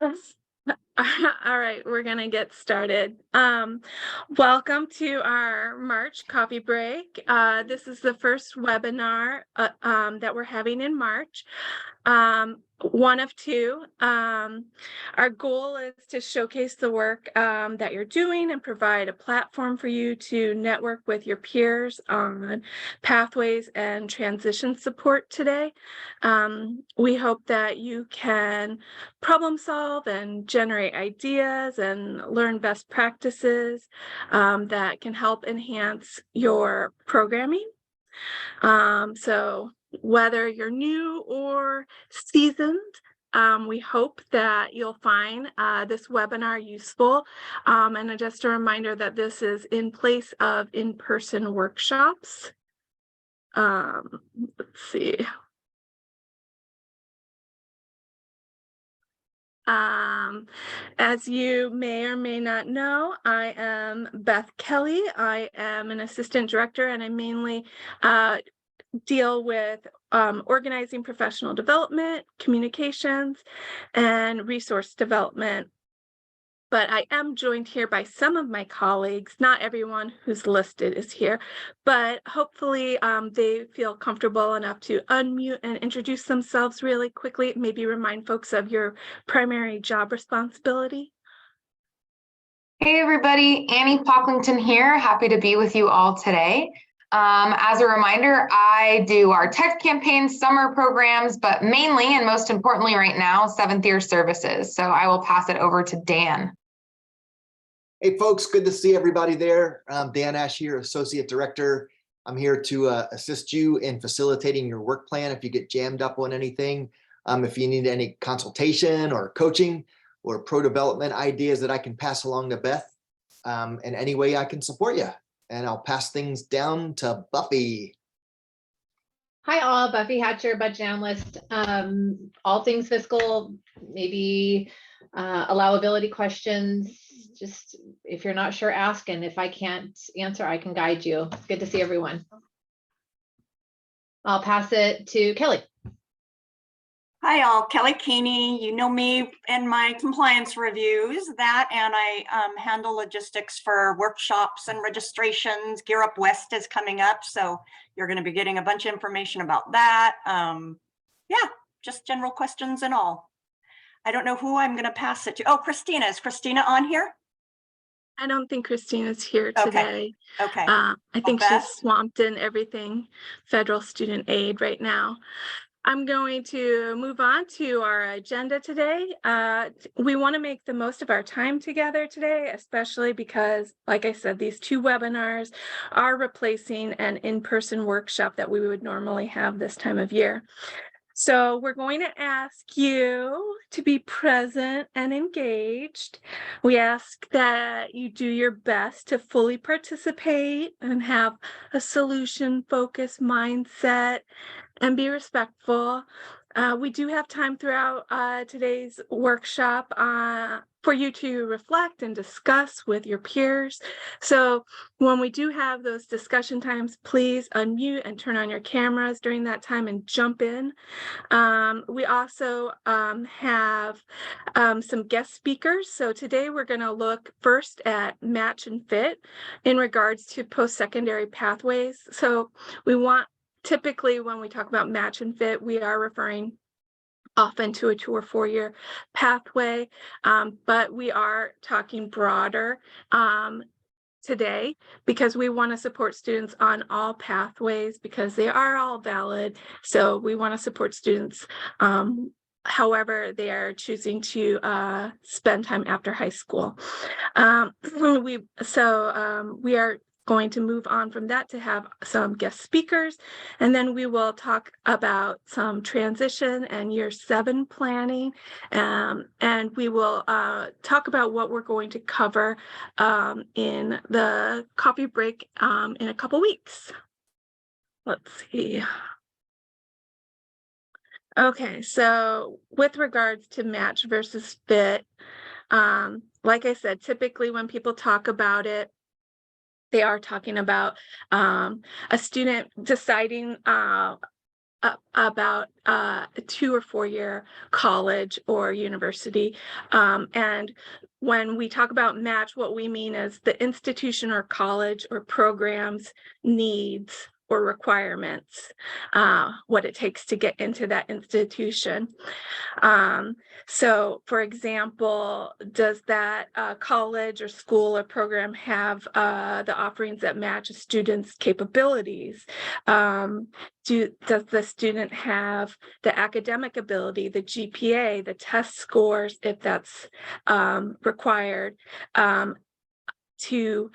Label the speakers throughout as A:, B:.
A: All right, we're gonna get started. Welcome to our March coffee break. This is the first webinar that we're having in March. One of two. Our goal is to showcase the work that you're doing and provide a platform for you to network with your peers on pathways and transition support today. We hope that you can problem solve and generate ideas and learn best practices that can help enhance your programming. So whether you're new or seasoned, we hope that you'll find this webinar useful. And just a reminder that this is in place of in-person workshops. Let's see. As you may or may not know, I am Beth Kelly. I am an assistant director, and I mainly deal with organizing professional development, communications, and resource development. But I am joined here by some of my colleagues. Not everyone who's listed is here, but hopefully they feel comfortable enough to unmute and introduce themselves really quickly, maybe remind folks of your primary job responsibility.
B: Hey everybody, Annie Pocklington here. Happy to be with you all today. As a reminder, I do our tech campaign summer programs, but mainly and most importantly right now, 7th year services. So I will pass it over to Dan.
C: Hey folks, good to see everybody there. Dan Ash here, Associate Director. I'm here to assist you in facilitating your work plan if you get jammed up on anything. If you need any consultation or coaching or pro development ideas that I can pass along to Beth, in any way I can support you. And I'll pass things down to Buffy.
D: Hi all, Buffy Hatcher, budget analyst. All things fiscal, maybe allowability questions. Just if you're not sure, ask, and if I can't answer, I can guide you. It's good to see everyone. I'll pass it to Kelly.
E: Hi all, Kelly Keeney. You know me and my compliance reviews, that, and I handle logistics for workshops and registrations. Gear Up West is coming up, so you're going to be getting a bunch of information about that. Yeah, just general questions and all. I don't know who I'm going to pass it to. Oh, Christina. Is Christina on here?
A: I don't think Christina's here today.
E: Okay.
A: I think
E: Beth?
A: she's swamped in everything federal student aid right now. I'm going to move on to our agenda today. We want to make the most of our time together today, especially because, like I said, these two webinars are replacing an in-person workshop that we would normally have this time of year. So we're going to ask you to be present and engaged. We ask that you do your best to fully participate and have a solution-focused mindset and be respectful. We do have time throughout today's workshop for you to reflect and discuss with your peers. So when we do have those discussion times, please unmute and turn on your cameras during that time and jump in. We also have some guest speakers. So today we're going to look first at match and fit in regards to post-secondary pathways. So we want, typically when we talk about match and fit, we are referring often to a 2 or 4 year pathway, but we are talking broader today because we want to support students on all pathways because they are all valid. So we want to support students however they are choosing to spend time after high school. We are going to move on from that to have some guest speakers, and then we will talk about some transition and year 7 planning, and we will talk about what we're going to cover in the coffee break in a couple weeks. Let's see. Okay, so with regards to match versus fit, like I said, typically when people talk about it, they are talking about a student deciding about a 2 or 4 year college or university. And when we talk about match, what we mean is the institution or college or programs needs or requirements, what it takes to get into that institution. So for example, does that college or school or program have the offerings that match a student's capabilities? Does the student have the academic ability, the GPA, the test scores, if that's required, to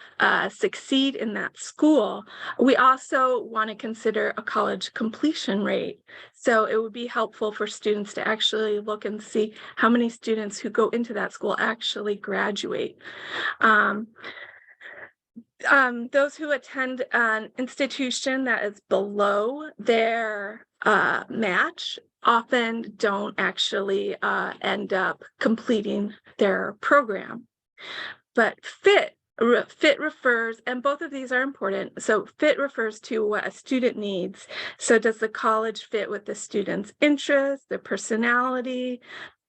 A: succeed in that school? We also want to consider a college completion rate. So it would be helpful for students to actually look and see how many students who go into that school actually graduate. Those who attend an institution that is below their match often don't actually end up completing their program. But fit refers, and both of these are important. So fit refers to what a student needs. So does the college fit with the student's interests, their personality?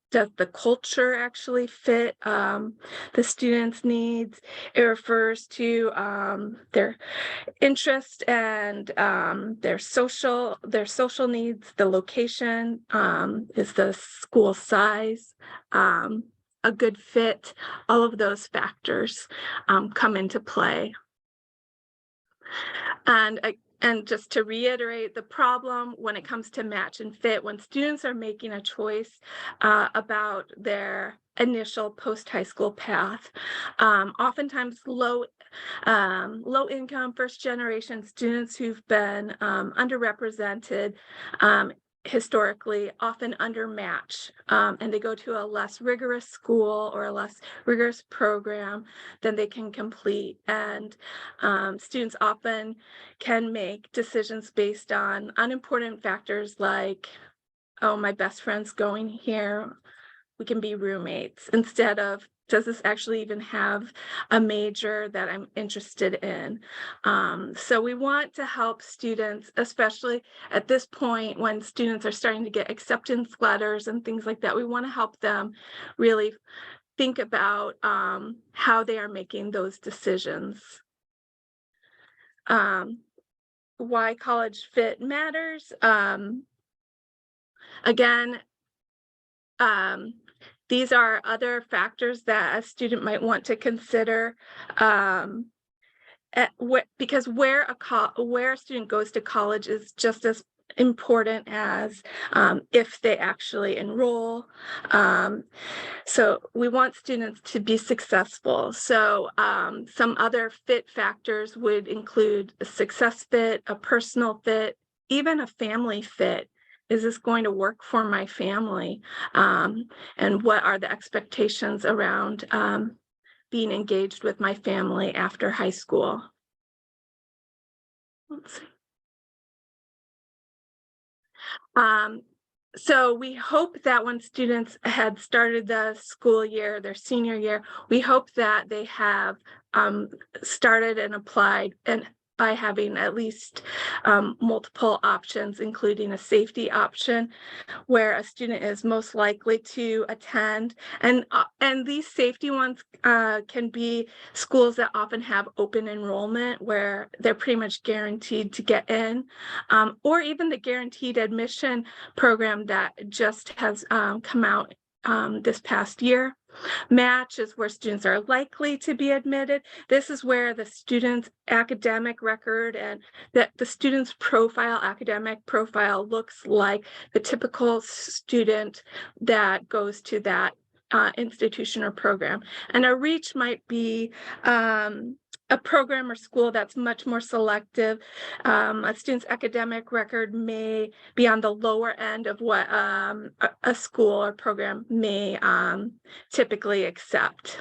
A: Does the culture actually fit the student's needs? It refers to their interest and their social needs. The location, is the school size, a good fit. All of those factors come into play. And just to reiterate, the problem when it comes to match and fit, when students are making a choice about their initial post-high school path, oftentimes low income first generation students who've been underrepresented historically often undermatch, and they go to a less rigorous school or a less rigorous program than they can complete. And students often can make decisions based on unimportant factors like, oh, my best friend's going here, we can be roommates, instead of, does this actually even have a major that I'm interested in? So we want to help students, especially at this point when students are starting to get acceptance letters and things like that. We want to help them really think about how they are making those decisions. Why college fit matters. Again, these are other factors that a student might want to consider, because where a student goes to college is just as important as if they actually enroll. So we want students to be successful. So some other fit factors would include a success fit, a personal fit, even a family fit. Is this going to work for my family? And what are the expectations around being engaged with my family after high school? Let's see. So we hope that when students had started the school year, their senior year, we hope that they have started and applied and by having at least multiple options, including a safety option where a student is most likely to attend. And these safety ones can be schools that often have open enrollment where they're pretty much guaranteed to get in, or even the guaranteed admission program that just has come out this past year. Match is where students are likely to be admitted. This is where the student's academic record and the student's academic profile looks like the typical student that goes to that institution or program. And a reach might be a program or school that's much more selective. A student's academic record may be on the lower end of what a school or program may typically accept.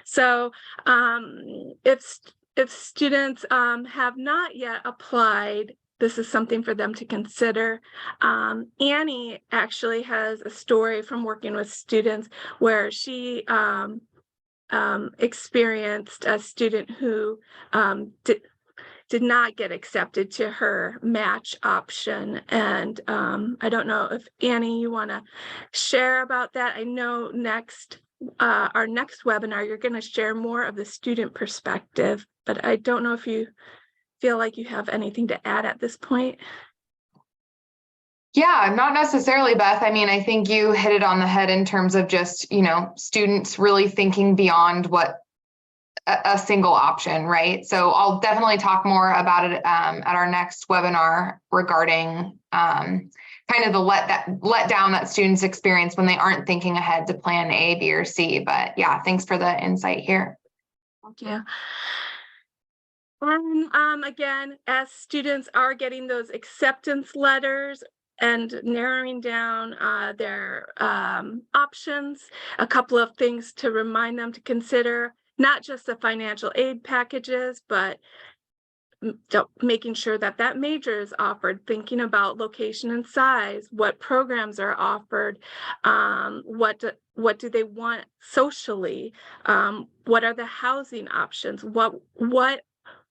A: So if students have not yet applied, this is something for them to consider. Annie actually has a story from working with students where she experienced a student who did not get accepted to her match option. And I don't know if Annie, you want to share about that. I know our next webinar, you're going to share more of the student perspective, but I don't know if you feel like you have anything to add at this point.
B: Yeah, not necessarily, Beth. I mean, I think you hit it on the head in terms of just, students really thinking beyond what a single option, right? So I'll definitely talk more about it at our next webinar regarding kind of the let down that students experience when they aren't thinking ahead to plan A, B, or C. But yeah, thanks for the insight here.
A: Thank you. And again, as students are getting those acceptance letters and narrowing down their options, a couple of things to remind them to consider, not just the financial aid packages, but making sure that that major is offered, thinking about location and size, what programs are offered, what do they want socially, what are the housing options, what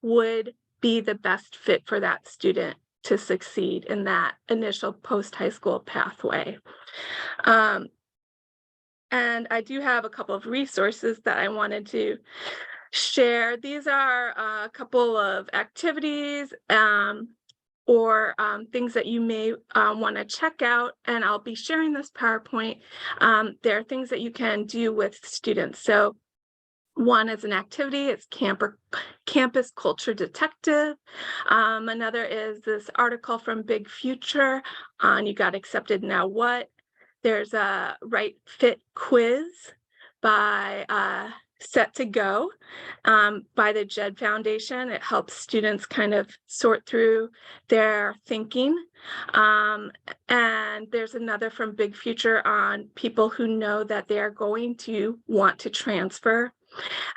A: would be the best fit for that student to succeed in that initial post-high school pathway. And I do have a couple of resources that I wanted to share. These are a couple of activities or things that you may want to check out, and I'll be sharing this PowerPoint. There are things that you can do with students. So one is an activity, it's Campus Culture Detective. Another is this article from Big Future on You Got Accepted, Now What? There's a Right Fit quiz by Set to Go by the JED Foundation. It helps students kind of sort through their thinking. And there's another from Big Future on people who know that they are going to want to transfer.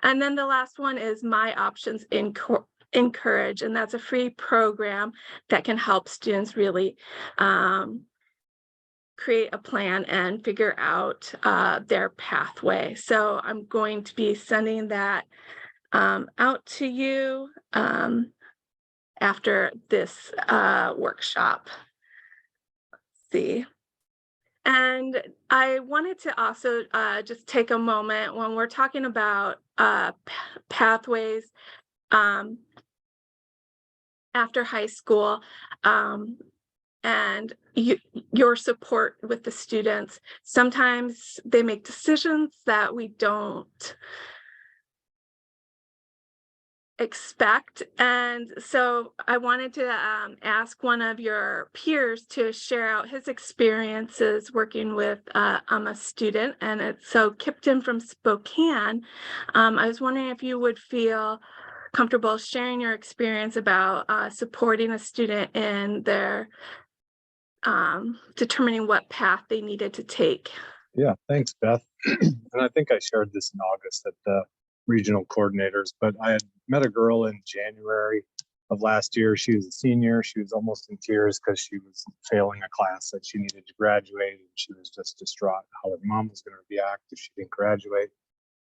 A: And then the last one is My Options Encourage, and that's a free program that can help students really create a plan and figure out their pathway. So I'm going to be sending that out to you after this workshop. Let's see. And I wanted to also just take a moment when we're talking about pathways after high school, and your support with the students. Sometimes they make decisions that we don't expect. And so I wanted to ask one of your peers to share out his experiences working with a student. And it's so Kipton from Spokane. I was wondering if you would feel comfortable sharing your experience about supporting a student in their determining what path they needed to take.
F: Yeah, thanks, Beth. And I think I shared this in August at the regional coordinators, but I had met a girl in January of last year. She was a senior. She was almost in tears because she was failing a class that she needed to graduate, and she was just distraught how her mom was going to react if she didn't graduate.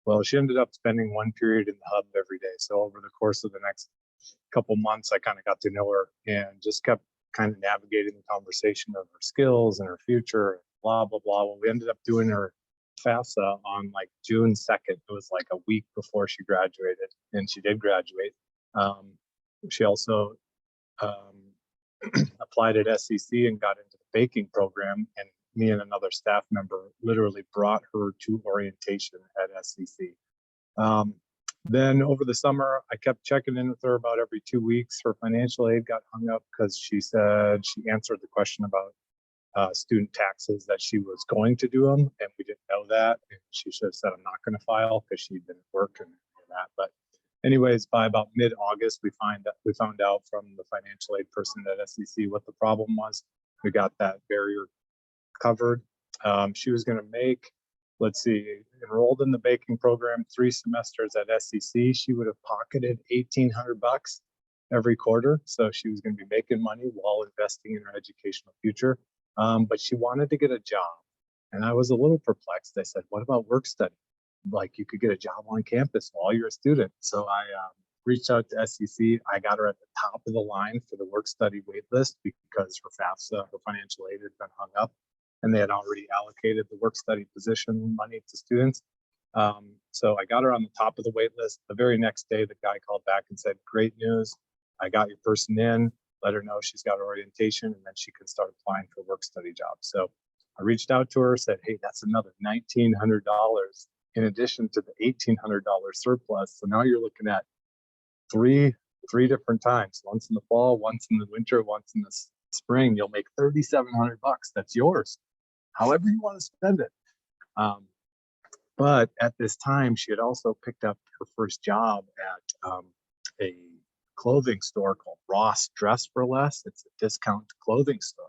F: Well, she ended up spending one period in the hub every day. So over the course of the next couple months, I kind of got to know her and just kept kind of navigating the conversation of her skills and her future, blah, blah, blah. Well, we ended up doing her FAFSA on like June 2nd. It was like a week before she graduated, and she did graduate. She also applied at SEC and got into the baking program, and me and another staff member literally brought her to orientation at SEC. Then over the summer, I kept checking in with her about every 2 weeks. Her financial aid got hung up because she said she answered the question about student taxes that she was going to do them, and we didn't know that. And she should have said, I'm not going to file, because she'd been at work and that. But anyways, by about mid-August, we found out from the financial aid person at SEC what the problem was. We got that barrier covered. She was going to make, let's see, enrolled in the baking program 3 semesters at SEC. She would have pocketed $1,800 every quarter. So she was going to be making money while investing in her educational future. But she wanted to get a job. And I was a little perplexed. I said, what about work study? Like, you could get a job on campus while you're a student. So I reached out to SEC. I got her at the top of the line for the work study wait list because her FAFSA, her financial aid had been hung up, and they had already allocated the work study position money to students. So I got her on the top of the wait list. The very next day, the guy called back and said, "Great news. I got your person in. Let her know she's got orientation, and then she can start applying for work study jobs." So I reached out to her, said, "Hey, that's another $1,900 in addition to the $1,800 surplus. So now you're looking at three different times, once in the fall, once in the winter, once in the spring. You'll make $3,700. That's yours, however you want to spend it." But at this time, she had also picked up her first job at a clothing store called Ross Dress for Less. It's a discount clothing store.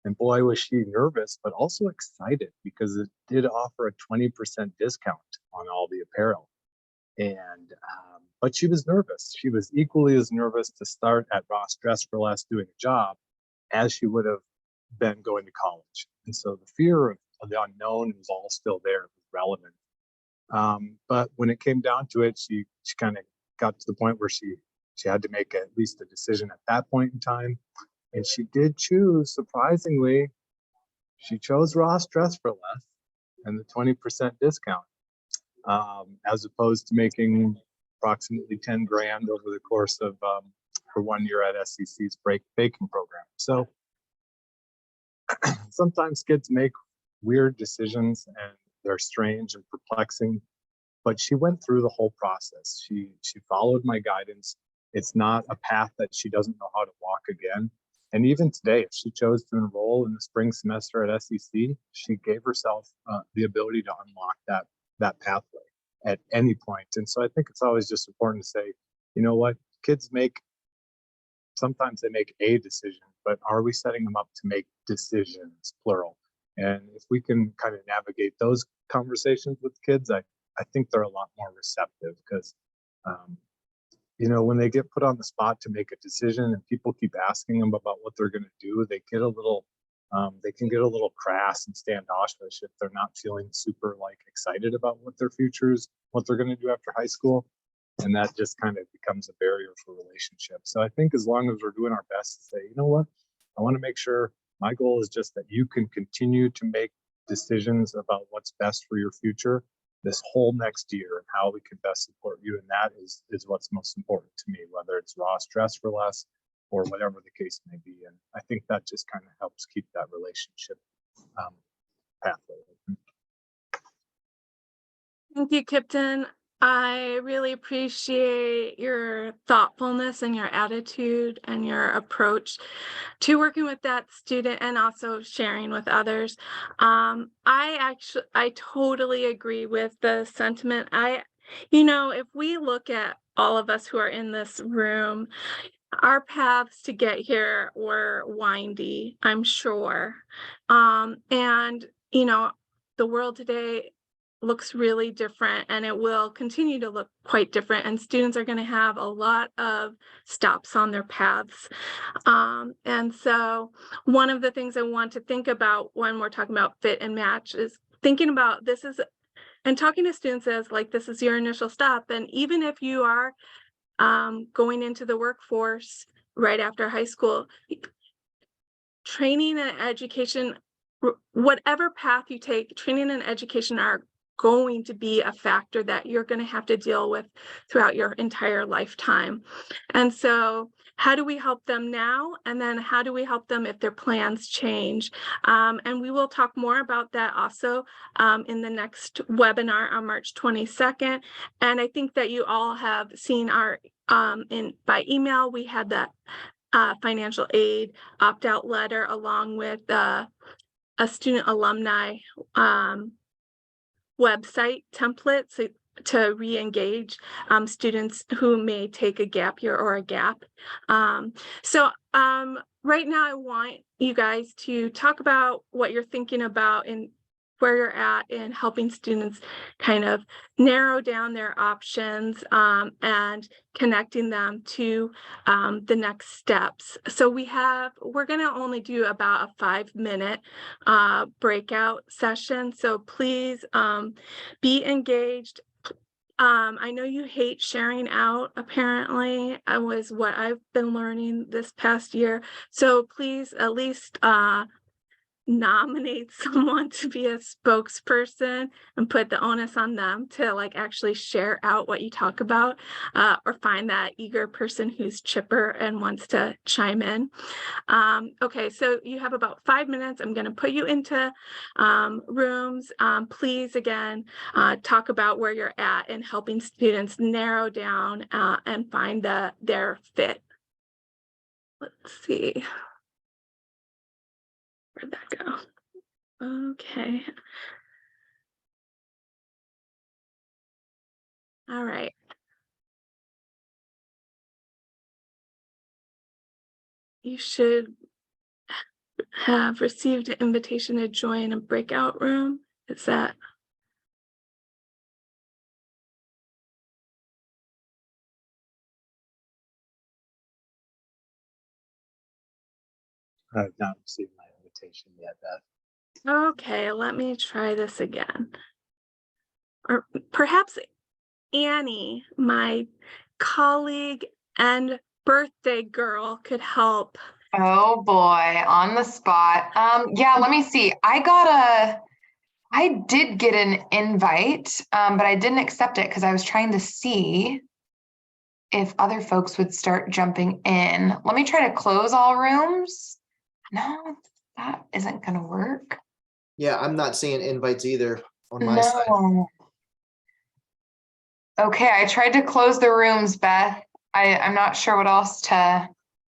F: And boy, was she nervous, but also excited because it did offer a 20% discount on all the apparel. And, but she was nervous. She was equally as nervous to start at Ross Dress for Less doing a job as she would have been going to college. And so the fear of the unknown was all still there, relevant. But when it came down to it, she kind of got to the point where she had to make at least a decision at that point in time. And she did choose, surprisingly, she chose Ross Dress for Less and the 20% discount, as opposed to making approximately 10 grand over the course of her 1 year at SEC's baking program. So sometimes kids make weird decisions and they're strange and perplexing, but she went through the whole process. She followed my guidance. It's not a path that she doesn't know how to walk again. And even today, if she chose to enroll in the spring semester at SEC, she gave herself the ability to unlock that pathway at any point. And so I think it's always just important to say, you know what, kids sometimes they make a decision, but are we setting them up to make decisions, plural? And if we can kind of navigate those conversations with kids, I think they're a lot more receptive because, when they get put on the spot to make a decision and people keep asking them about what they're going to do, they can get a little crass and standoffish if they're not feeling super excited about what their futures, what they're going to do after high school. And that just kind of becomes a barrier for relationships. So I think as long as we're doing our best to say, you know what, I want to make sure my goal is just that you can continue to make decisions about what's best for your future this whole next year and how we can best support you. And that is what's most important to me, whether it's Ross Dress for Less or whatever the case may be. And I think that just kind of helps keep that relationship pathway open.
A: Thank you, Kipton. I really appreciate your thoughtfulness and your attitude and your approach to working with that student and also sharing with others. I totally agree with the sentiment. If we look at all of us who are in this room, our paths to get here were windy, I'm sure. And the world today looks really different, and it will continue to look quite different, and students are going to have a lot of stops on their paths. And so one of the things I want to think about when we're talking about fit and match is thinking about and talking to students as this is your initial stop. And even if you are going into the workforce right after high school, training and education, whatever path you take, training and education are going to be a factor that you're going to have to deal with throughout your entire lifetime. And so how do we help them now? And then how do we help them if their plans change? And we will talk more about that also in the next webinar on March 22nd. And I think that you all have seen our by email, we had that financial aid opt-out letter along with a student alumni website template to re-engage students who may take a gap year or a gap. So right now I want you guys to talk about what you're thinking about and where you're at in helping students kind of narrow down their options and connecting them to the next steps. So we're going to only do about a 5-minute breakout session. So please be engaged. I know you hate sharing out, apparently. I was what I've been learning this past year. So please at least nominate someone to be a spokesperson and put the onus on them to like actually share out what you talk about, or find that eager person who's chipper and wants to chime in. Okay, so you have about 5 minutes. I'm going to put you into rooms. Please, again, talk about where you're at in helping students narrow down and find their fit. Let's see. Where'd that go? Okay. All right. You should have received an invitation to join a breakout room. Is that?
F: I have not received my invitation yet, Beth.
A: Okay, let me try this again. Or perhaps Annie, my colleague and birthday girl, could help.
B: Oh boy, on the spot. Yeah, let me see. I did get an invite, but I didn't accept it because I was trying to see if other folks would start jumping in. Let me try to close all rooms. No, that isn't gonna work.
C: Yeah, I'm not seeing invites either on my side.
B: No. Okay, I tried to close the rooms, Beth. I'm not sure what else to,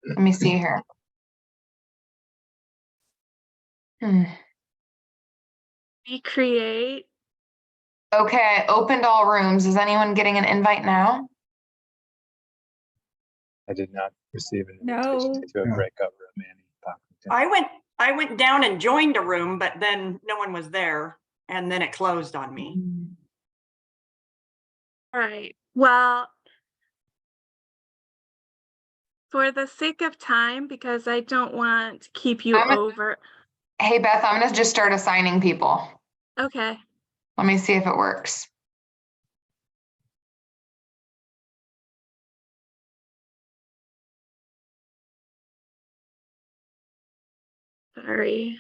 B: let me see here.
A: Recreate.
B: Okay, I opened all rooms. Is anyone getting an invite now?
F: I did not receive an
G: No.
F: invitation to a breakout room, Annie Pocklington.
E: I went down and joined a room, but then no one was there and then it closed on me.
A: All right. Well, for the sake of time, because I don't want to keep you over.
B: Hey, Beth, I'm gonna just start assigning people.
A: Okay.
B: Let me see if it works.
A: Sorry.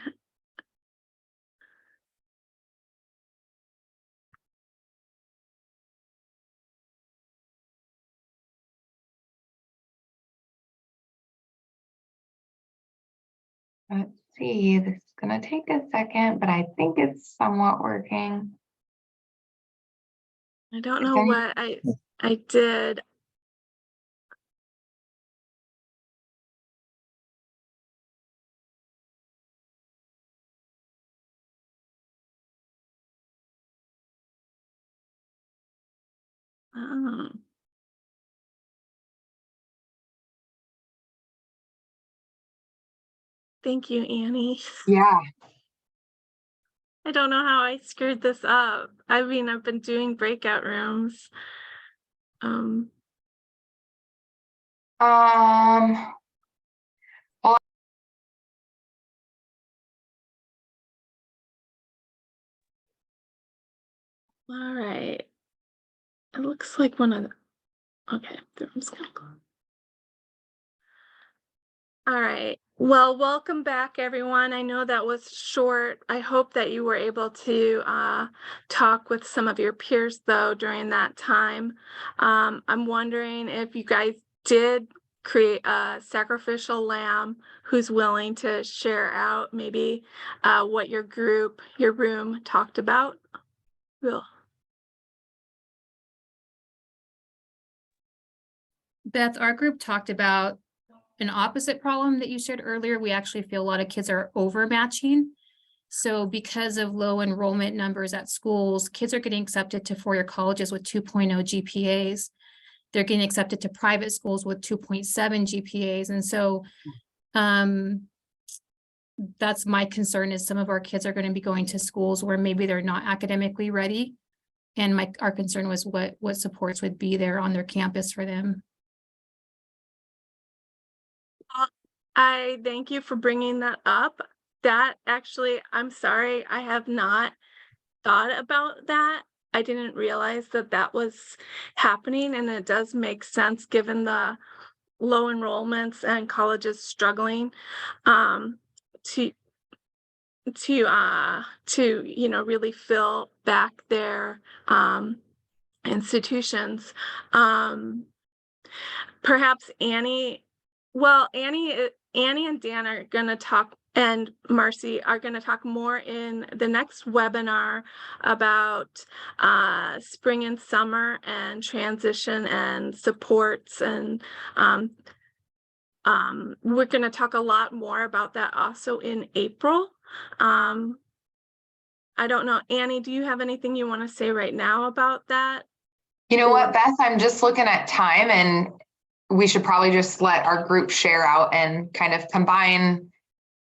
B: Let's see, this is gonna take a second, but I think it's somewhat working.
A: I don't know what I did. Oh. Thank you, Annie.
B: Yeah.
A: I don't know how I screwed this up. I mean, I've been doing breakout rooms. All right. It looks like one of the, okay, the room's gonna go. All right. Well, welcome back, everyone. I know that was short. I hope that you were able to talk with some of your peers, though, during that time. I'm wondering if you guys did create a sacrificial lamb who's willing to share out maybe what your room talked about. Will.
G: Beth, our group talked about an opposite problem that you shared earlier. We actually feel a lot of kids are overmatching. So because of low enrollment numbers at schools, kids are getting accepted to four-year colleges with 2.0 GPAs. They're getting accepted to private schools with 2.7 GPAs. And so that's my concern, is some of our kids are going to be going to schools where maybe they're not academically ready. And our concern was what supports would be there on their campus for them.
A: I thank you for bringing that up. That actually, I'm sorry, I have not thought about that. I didn't realize that that was happening, and it does make sense given the low enrollments and colleges struggling to really fill back their institutions. Perhaps Annie and Dan are going to talk, and Marcy are going to talk more in the next webinar about spring and summer and transition and supports, and we're going to talk a lot more about that also in April. I don't know, Annie, do you have anything you want to say right now about that?
B: You know
A: Or-
B: what, Beth, I'm just looking at time, and we should probably just let our group share out and kind of combine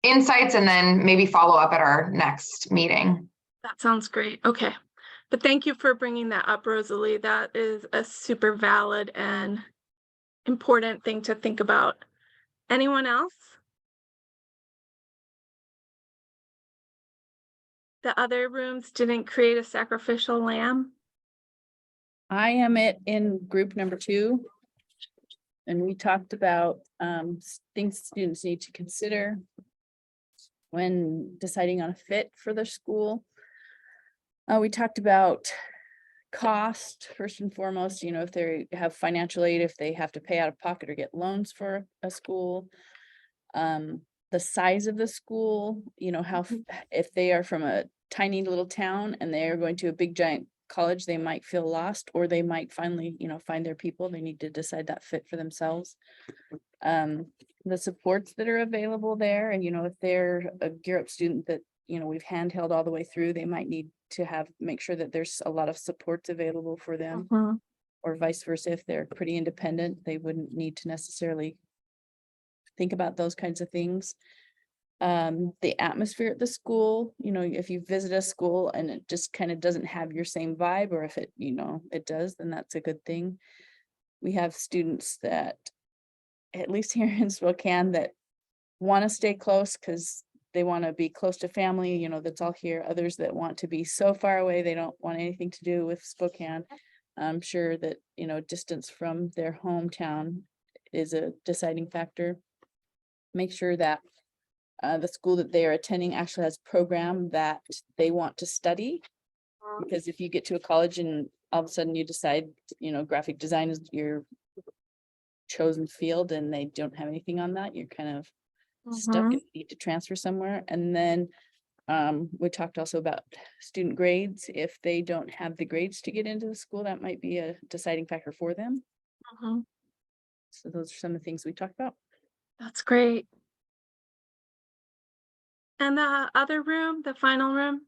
B: insights and then maybe follow up at our next meeting.
A: That sounds great. Okay. But thank you for bringing that up, Rosalie. That is a super valid and important thing to think about. Anyone else? The other rooms didn't create a sacrificial lamb?
H: I am in group number 2. And we talked about things students need to consider when deciding on a fit for their school. We talked about cost, first and foremost, if they have financial aid, if they have to pay out of pocket or get loans for a school. The size of the school, how if they are from a tiny little town and they are going to a big giant college, they might feel lost, or they might finally, find their people. They need to decide that fit for themselves. The supports that are available there, and if they're a Gear Up student that we've handheld all the way through, they might need to make sure that there's a lot of supports available for them, or vice versa. If they're pretty independent, they wouldn't need to necessarily think about those kinds of things. The atmosphere at the school, if you visit a school and it just kind of doesn't have your same vibe, or if it, it does, then that's a good thing. We have students that, at least here in Spokane, that want to stay close because they want to be close to family, that's all here. Others that want to be so far away, they don't want anything to do with Spokane. I'm sure that, distance from their hometown is a deciding factor. Make sure that the school that they are attending actually has a program that they want to study. Because if you get to a college and all of a sudden you decide, graphic design is your chosen field and they don't have anything on that, you're kind of stuck and need to transfer somewhere. And then we talked also about student grades. If they don't have the grades to get into the school, that might be a deciding factor for them. So those are some of the things we talked about.
A: That's great. And the other room, the final room?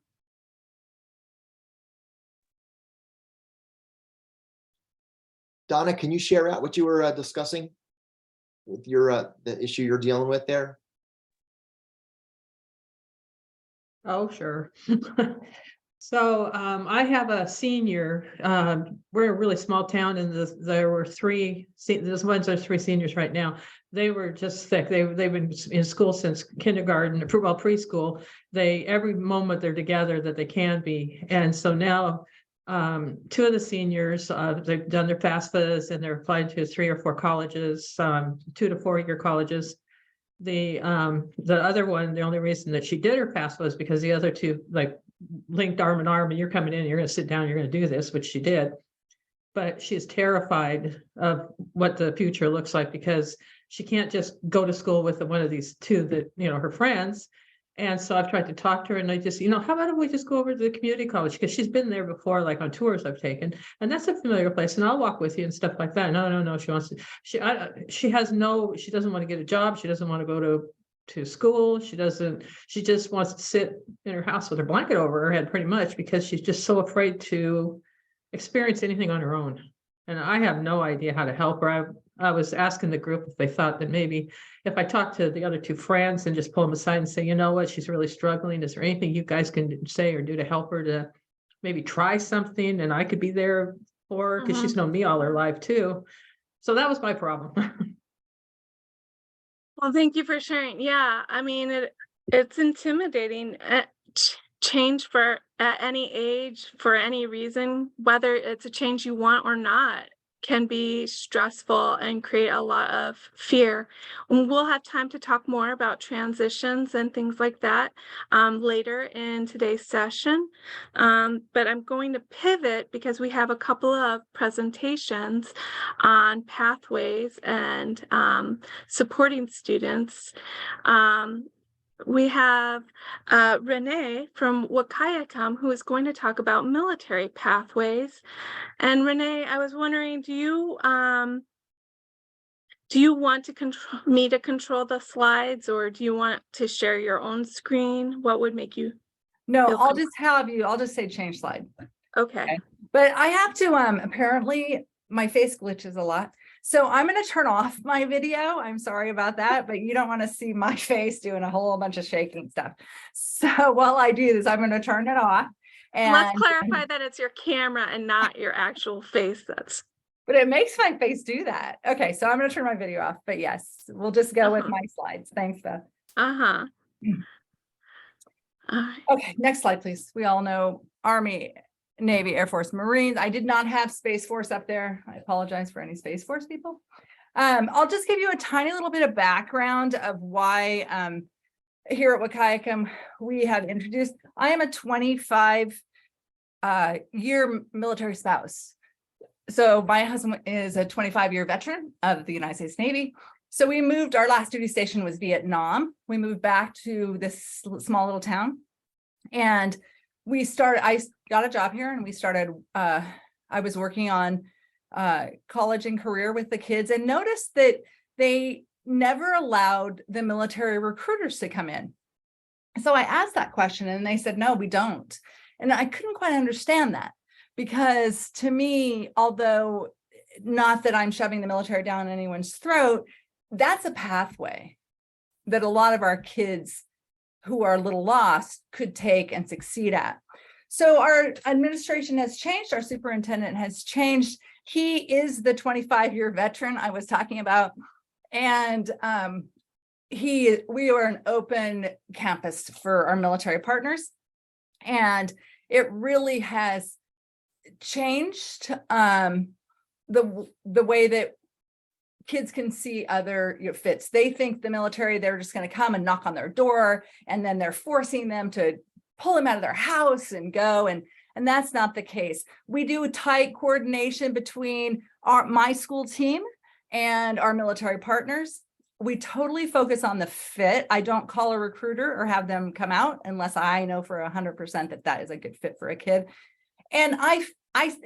C: Donna, can you share out what you were discussing with your the issue you're dealing with there?
I: Oh, sure. So I have a senior, we're a really small town, and there were three seniors right now. They were just sick. They've been in school since kindergarten, well, preschool. Every moment they're together that they can be. And so now 2 of the seniors, they've done their FAFSAs and they're applied to 3 or 4 colleges, 2 to 4-year colleges. The other one, the only reason that she did her FAFSA was because the other 2 linked arm in arm, and you're coming in, you're going to sit down, you're going to do this, which she did. But she's terrified of what the future looks like, because she can't just go to school with one of these 2 that, her friends. And so I've tried to talk to her, and I just, how about we just go over to the community college? Because she's been there before, like on tours I've taken, and that's a familiar place, and I'll walk with you and stuff like that. No, she wants to, she doesn't want to get a job. She doesn't want to go to school. She just wants to sit in her house with her blanket over her head, pretty much, because she's just so afraid to experience anything on her own. And I have no idea how to help her. I was asking the group if they thought that maybe if I talked to the other 2 friends and just pull them aside and say, you know what, she's really struggling. Is there anything you guys can say or do to help her to maybe try something? And I could be there for her, because she's known me all her life too. So that was my problem.
A: Well, thank you for sharing. Yeah, I mean, it's intimidating. change for at any age, for any reason, whether it's a change you want or not, can be stressful and create a lot of fear. And we'll have time to talk more about transitions and things like that later in today's session. But I'm going to pivot because we have a couple of presentations on pathways and supporting students. We have Renee from Wahkiakum, who is going to talk about military pathways. And Renee, I was wondering, do you want to me to control the slides, or do you want to share your own screen? What would make you
J: No,
A: feel
J: I'll just say change slide.
A: okay?
J: But I have to, apparently my face glitches a lot. So I'm going to turn off my video. I'm sorry about that, but you don't want to see my face doing a whole bunch of shaking stuff. So while I do this, I'm going to turn it off. And
A: Let's clarify that it's your camera and not your actual face.
J: but it makes my face do that. Okay, so I'm going to turn my video off, but yes, we'll just go with
A: Uh-huh.
J: my slides. Thanks, Beth.
A: Uh-huh.
J: Okay, next slide, please. We all know Army, Navy, Air Force, Marines. I did not have Space Force up there. I apologize for any Space Force people. I'll just give you a tiny little bit of background of why here at Wahkiakum we have introduced. I am a 25 year military spouse. So my husband is a 25-year veteran of the United States Navy. So we moved, our last duty station was Vietnam. We moved back to this small little town. And I got a job here and we started, I was working on college and career with the kids, and noticed that they never allowed the military recruiters to come in. So I asked that question and they said, no, we don't. And I couldn't quite understand that, because to me, although not that I'm shoving the military down anyone's throat, that's a pathway that a lot of our kids who are a little lost could take and succeed at. So our administration has changed, our superintendent has changed. He is the 25-year veteran I was talking about. And we are an open campus for our military partners. And it really has changed the way that kids can see other fits. They think the military, they're just going to come and knock on their door, and then they're forcing them to pull them out of their house and go. And that's not the case. We do tight coordination between my school team and our military partners. We totally focus on the fit. I don't call a recruiter or have them come out unless I know for 100% that that is a good fit for a kid. And I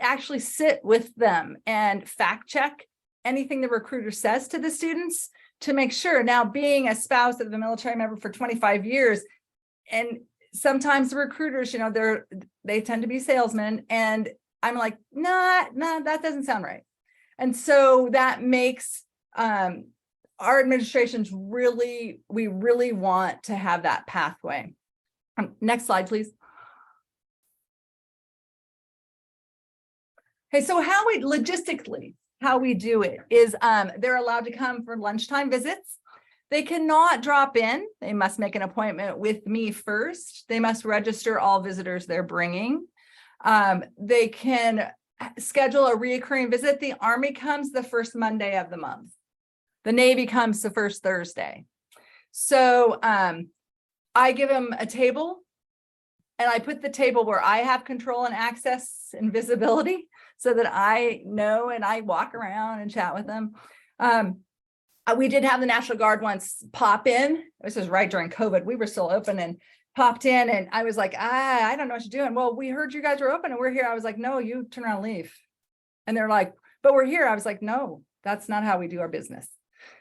J: actually sit with them and fact check anything the recruiter says to the students to make sure. Now, being a spouse of a military member for 25 years, and sometimes the recruiters, they tend to be salesmen, and I'm like, nah, that doesn't sound right. And so that makes our administrations we really want to have that pathway. Next slide, please. Okay, so logistically, how we do it is they're allowed to come for lunchtime visits. They cannot drop in. They must make an appointment with me first. They must register all visitors they're bringing. They can schedule a reoccurring visit. The Army comes the first Monday of the month. The Navy comes the first Thursday. So I give them a table, and I put the table where I have control and access and visibility, so that I know and I walk around and chat with them. We did have the National Guard once pop in. This was right during COVID. We were still open, and popped in, and I was like, I don't know what you're doing. Well, we heard you guys were open and we're here. I was like, no, you turn around and leave. And they're like, but we're here. I was like, no, that's not how we do our business.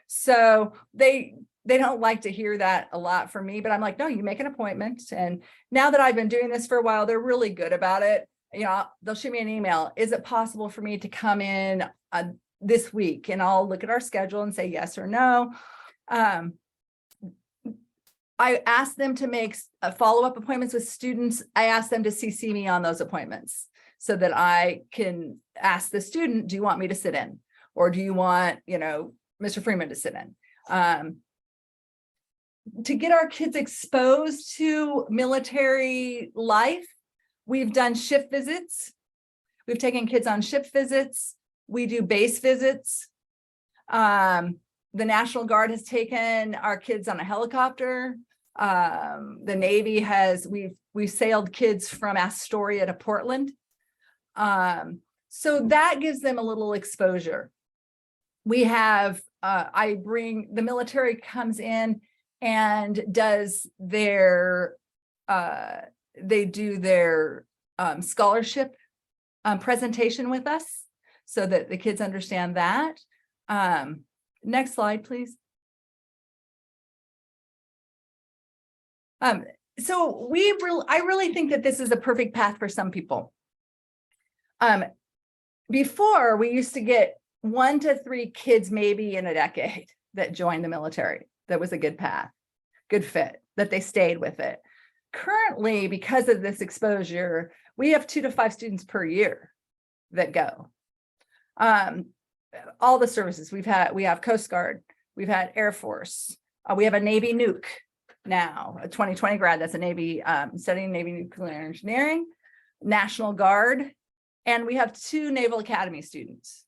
J: So they don't like to hear that a lot from me, but I'm like, no, you make an appointment. And now that I've been doing this for a while, they're really good about it. They'll shoot me an email. Is it possible for me to come in this week? And I'll look at our schedule and say yes or no. I ask them to make follow-up appointments with students. I ask them to CC me on those appointments so that I can ask the student, do you want me to sit in? Or do you want, Mr. Freeman to sit in? to get our kids exposed to military life, we've done shift visits. We've taken kids on shift visits. We do base visits. The National Guard has taken our kids on a helicopter. The Navy has, we've sailed kids from Astoria to Portland. So that gives them a little exposure. We have, the military comes in and does their, they do their scholarship presentation with us so that the kids understand that. Next slide, please. So I really think that this is a perfect path for some people. Before, we used to get 1 to 3 kids maybe in a decade that joined the military. That was a good path, good fit, that they stayed with it. Currently, because of this exposure, we have 2 to 5 students per year that go. All the services we have Coast Guard, we've had Air Force, we have a Navy nuke now, a 2020 grad that's a Navy, studying Navy nuclear engineering, National Guard, and we have 2 Naval Academy students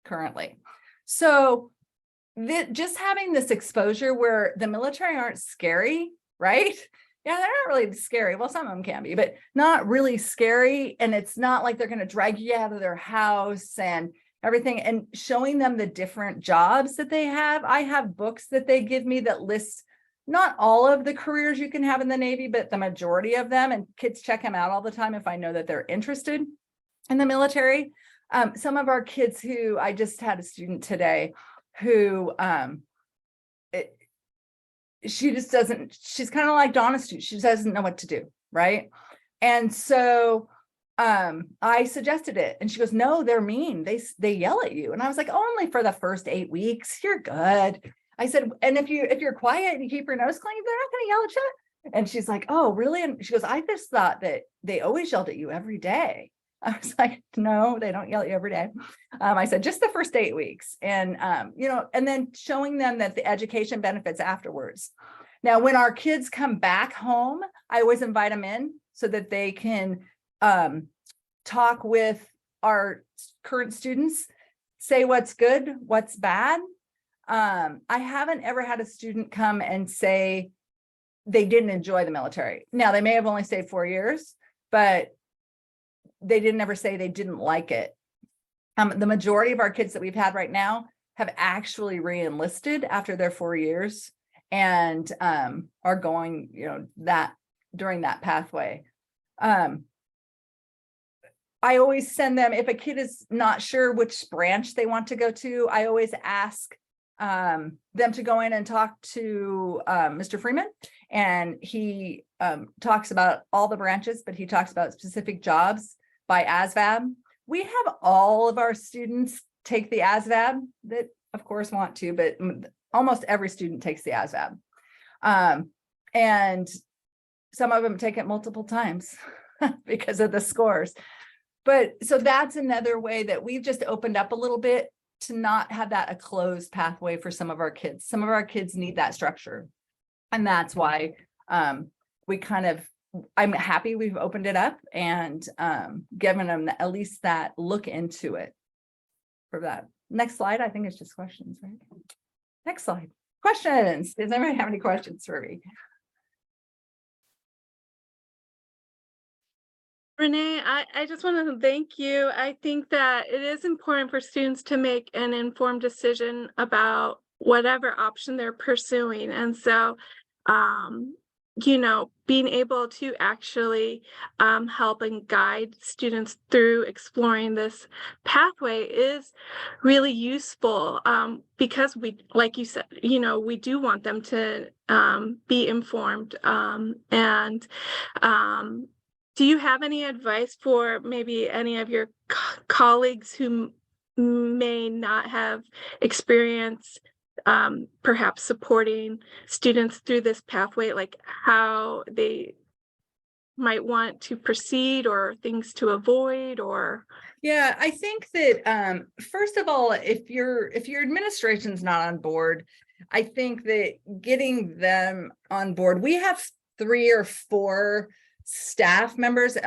J: currently. So just having this exposure where the military aren't scary, right? Yeah, they're not really scary. Well, some of them can be, but not really scary. And it's not like they're going to drag you out of their house and everything, and showing them the different jobs that they have. I have books that they give me that lists not all of the careers you can have in the Navy, but the majority of them, and kids check them out all the time if I know that they're interested in the military. Some of our kids who, I just had a student today who she just doesn't, she's kind of like Donna's student, she doesn't know what to do, right? And so I suggested it and she goes, no, they're mean, they yell at you. And I was like, only for the first 8 weeks, you're good. I said, and if you're quiet and you keep your nose clean, they're not going to yell at you. And she's like, oh, really? And she goes, I just thought that they always yelled at you every day. I was like, no, they don't yell at you every day. I said, just the first 8 weeks. And, and then showing them that the education benefits afterwards. Now, when our kids come back home, I always invite them in so that they can talk with our current students, say what's good, what's bad. I haven't ever had a student come and say they didn't enjoy the military. Now, they may have only stayed 4 years, but they didn't ever say they didn't like it. The majority of our kids that we've had right now have actually re-enlisted after their 4 years and are going, that during that pathway. I always send them, if a kid is not sure which branch they want to go to, I always ask them to go in and talk to Mr. Freeman, and he talks about all the branches, but he talks about specific jobs by ASVAB. We have all of our students take the ASVAB that of course want to, but almost every student takes the ASVAB. And some of them take it multiple times because of the scores. But so that's another way that we've just opened up a little bit to not have that a closed pathway for some of our kids. Some of our kids need that structure. And that's why I'm happy we've opened it up and given them at least that look into it for that. Next slide, I think it's just questions, right? Next slide. Questions. Does anybody have any questions for me?
A: Renee, I just want to thank you. I think that it is important for students to make an informed decision about whatever option they're pursuing. And so, being able to actually help and guide students through exploring this pathway is really useful because we, like you said, we do want them to be informed. Do you have any advice for maybe any of your colleagues who may not have experience perhaps supporting students through this pathway, like how they might want to proceed or things to avoid? Or
J: Yeah, I think that first of all, if your administration's not on board, I think that getting them on board, we have 3 or 4 staff members,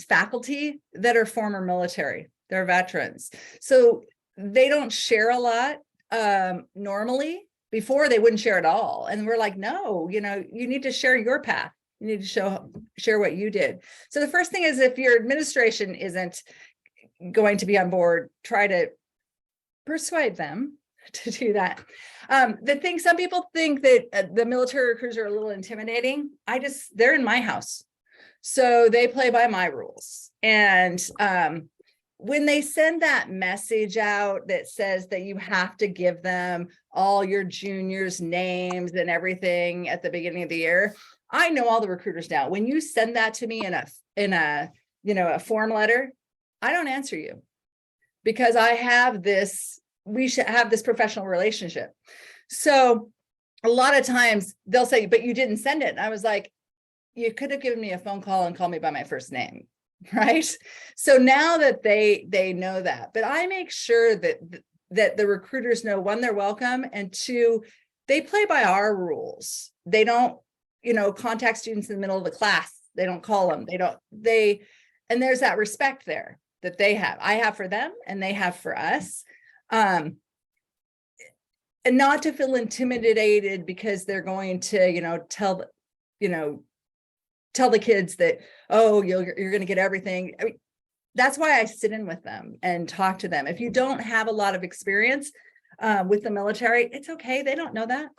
J: faculty that are former military, they're veterans. So they don't share a lot normally. Before they wouldn't share at all. And we're like, no, you know, you need to share your path. You need to share what you did. So the first thing is, if your administration isn't going to be on board, try to persuade them to do that. The thing, some people think that the military recruiters are a little intimidating. They're in my house. So they play by my rules. And when they send that message out that says that you have to give them all your juniors' names and everything at the beginning of the year, I know all the recruiters now. When you send that to me in a a form letter, I don't answer you, because I have this, we should have this professional relationship. So a lot of times they'll say, but you didn't send it. And I was like, you could have given me a phone call and called me by my first name. Right. So now that they know that, but I make sure that the recruiters know, 1, they're welcome, and 2, they play by our rules. They don't, contact students in the middle of the class. They don't call them. And there's that respect there that they have. I have for them and they have for us. And not to feel intimidated because they're going to, tell the kids that, oh, you're going to get everything. I mean, that's why I sit in with them and talk to them. If you don't have a lot of experience with the military, it's okay. They don't know that,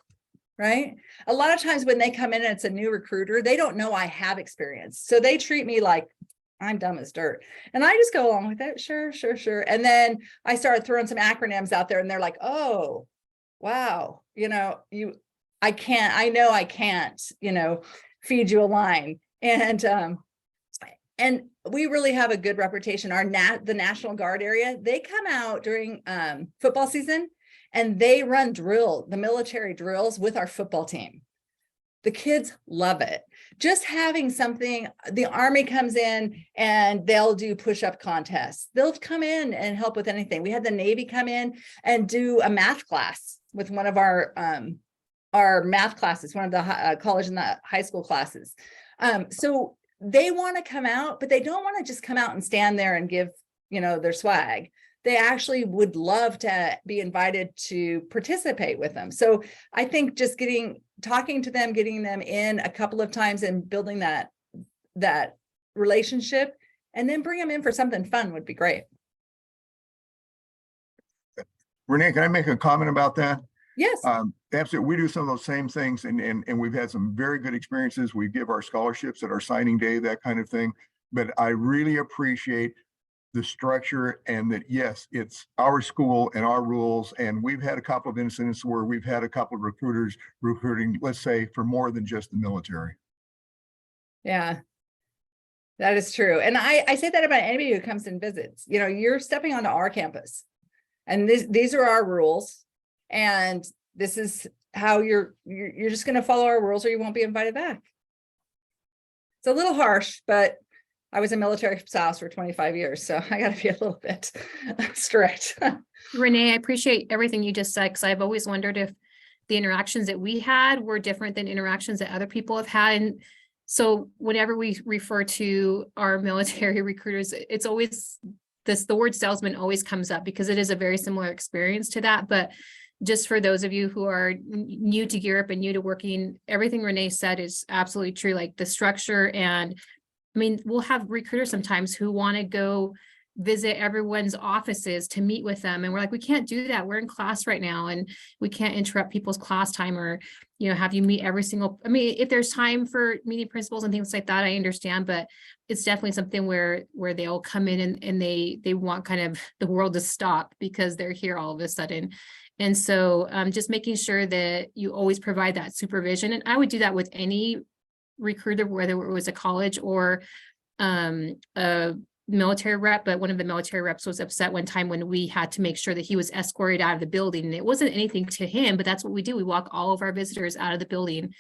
J: right? A lot of times when they come in and it's a new recruiter, they don't know I have experience. So they treat me like I'm dumb as dirt. And I just go along with it. Sure. And then I start throwing some acronyms out there and they're like, oh, wow. I can't, feed you a line. And we really have a good reputation. The National Guard area, they come out during football season and they run the military drills with our football team. The kids love it. Just having something, the Army comes in and they'll do push-up contests. They'll come in and help with anything. We had the Navy come in and do a math class with one of our math classes, one of the college and the high school classes. So they want to come out, but they don't want to just come out and stand there and give, their swag. They actually would love to be invited to participate with them. So I think just talking to them, getting them in a couple of times and building that relationship, and then bring them in for something fun would be great.
K: Renee, can I make a comment about that?
J: Yes.
K: Absolutely. We do some of those same things and we've had some very good experiences. We give our scholarships at our signing day, that kind of thing. But I really appreciate the structure and that, yes, it's our school and our rules. And we've had a couple of incidents where we've had a couple of recruiters recruiting, let's say, for more than just the military.
J: Yeah, that is true. And I say that about anybody who comes and visits. You're stepping onto our campus and these are our rules. And this is how you're just going to follow our rules or you won't be invited back. It's a little harsh, but I was a military spouse for 25 years, so I got to be a little bit strict.
G: Renee, I appreciate everything you just said, because I've always wondered if the interactions that we had were different than interactions that other people have had. And so whenever we refer to our military recruiters, it's always the word salesman always comes up because it is a very similar experience to that. But just for those of you who are new to Gear and new to working, everything Renee said is absolutely true. Like the structure, and I mean, we'll have recruiters sometimes who want to go visit everyone's offices to meet with them. And we're like, we can't do that. We're in class right now and we can't interrupt people's class time or, have you meet every single, I mean, if there's time for meeting principals and things like that, I understand, but it's definitely something where they'll come in and they want kind of the world to stop because they're here all of a sudden. And so just making sure that you always provide that supervision. And I would do that with any recruiter, whether it was a college or a military rep, but one of the military reps was upset one time when we had to make sure that he was escorted out of the building. And it wasn't anything to him, but that's what we do. We walk all of our visitors out of the building,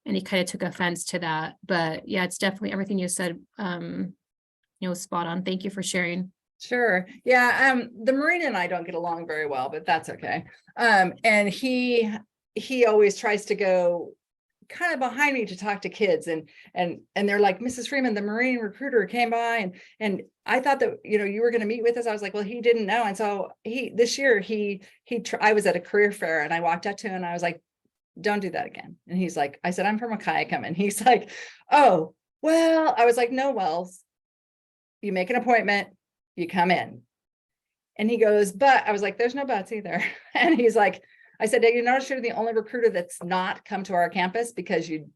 G: and he kind of took offense to that. But yeah, it's definitely everything you said, spot on. Thank you for sharing.
J: Sure. Yeah. The Marine and I don't get along very well, but that's okay. And he he always tries to go kind of behind me to talk to kids, and they're like, Mrs. Freeman, the Marine recruiter came by, and I thought that, you know, you were going to meet with us. I was like, well, he didn't know. And so this year I was at a career fair, and I walked up to him and I was like, don't do that again. And he's like, I said, I'm from Wahkiakum. And he's like, oh, well, I was like, no, Wells, you make an appointment, you come in. And he goes, but I was like, there's no buts either. And he's like, I said, you notice you're the only recruiter that's not come to our campus because you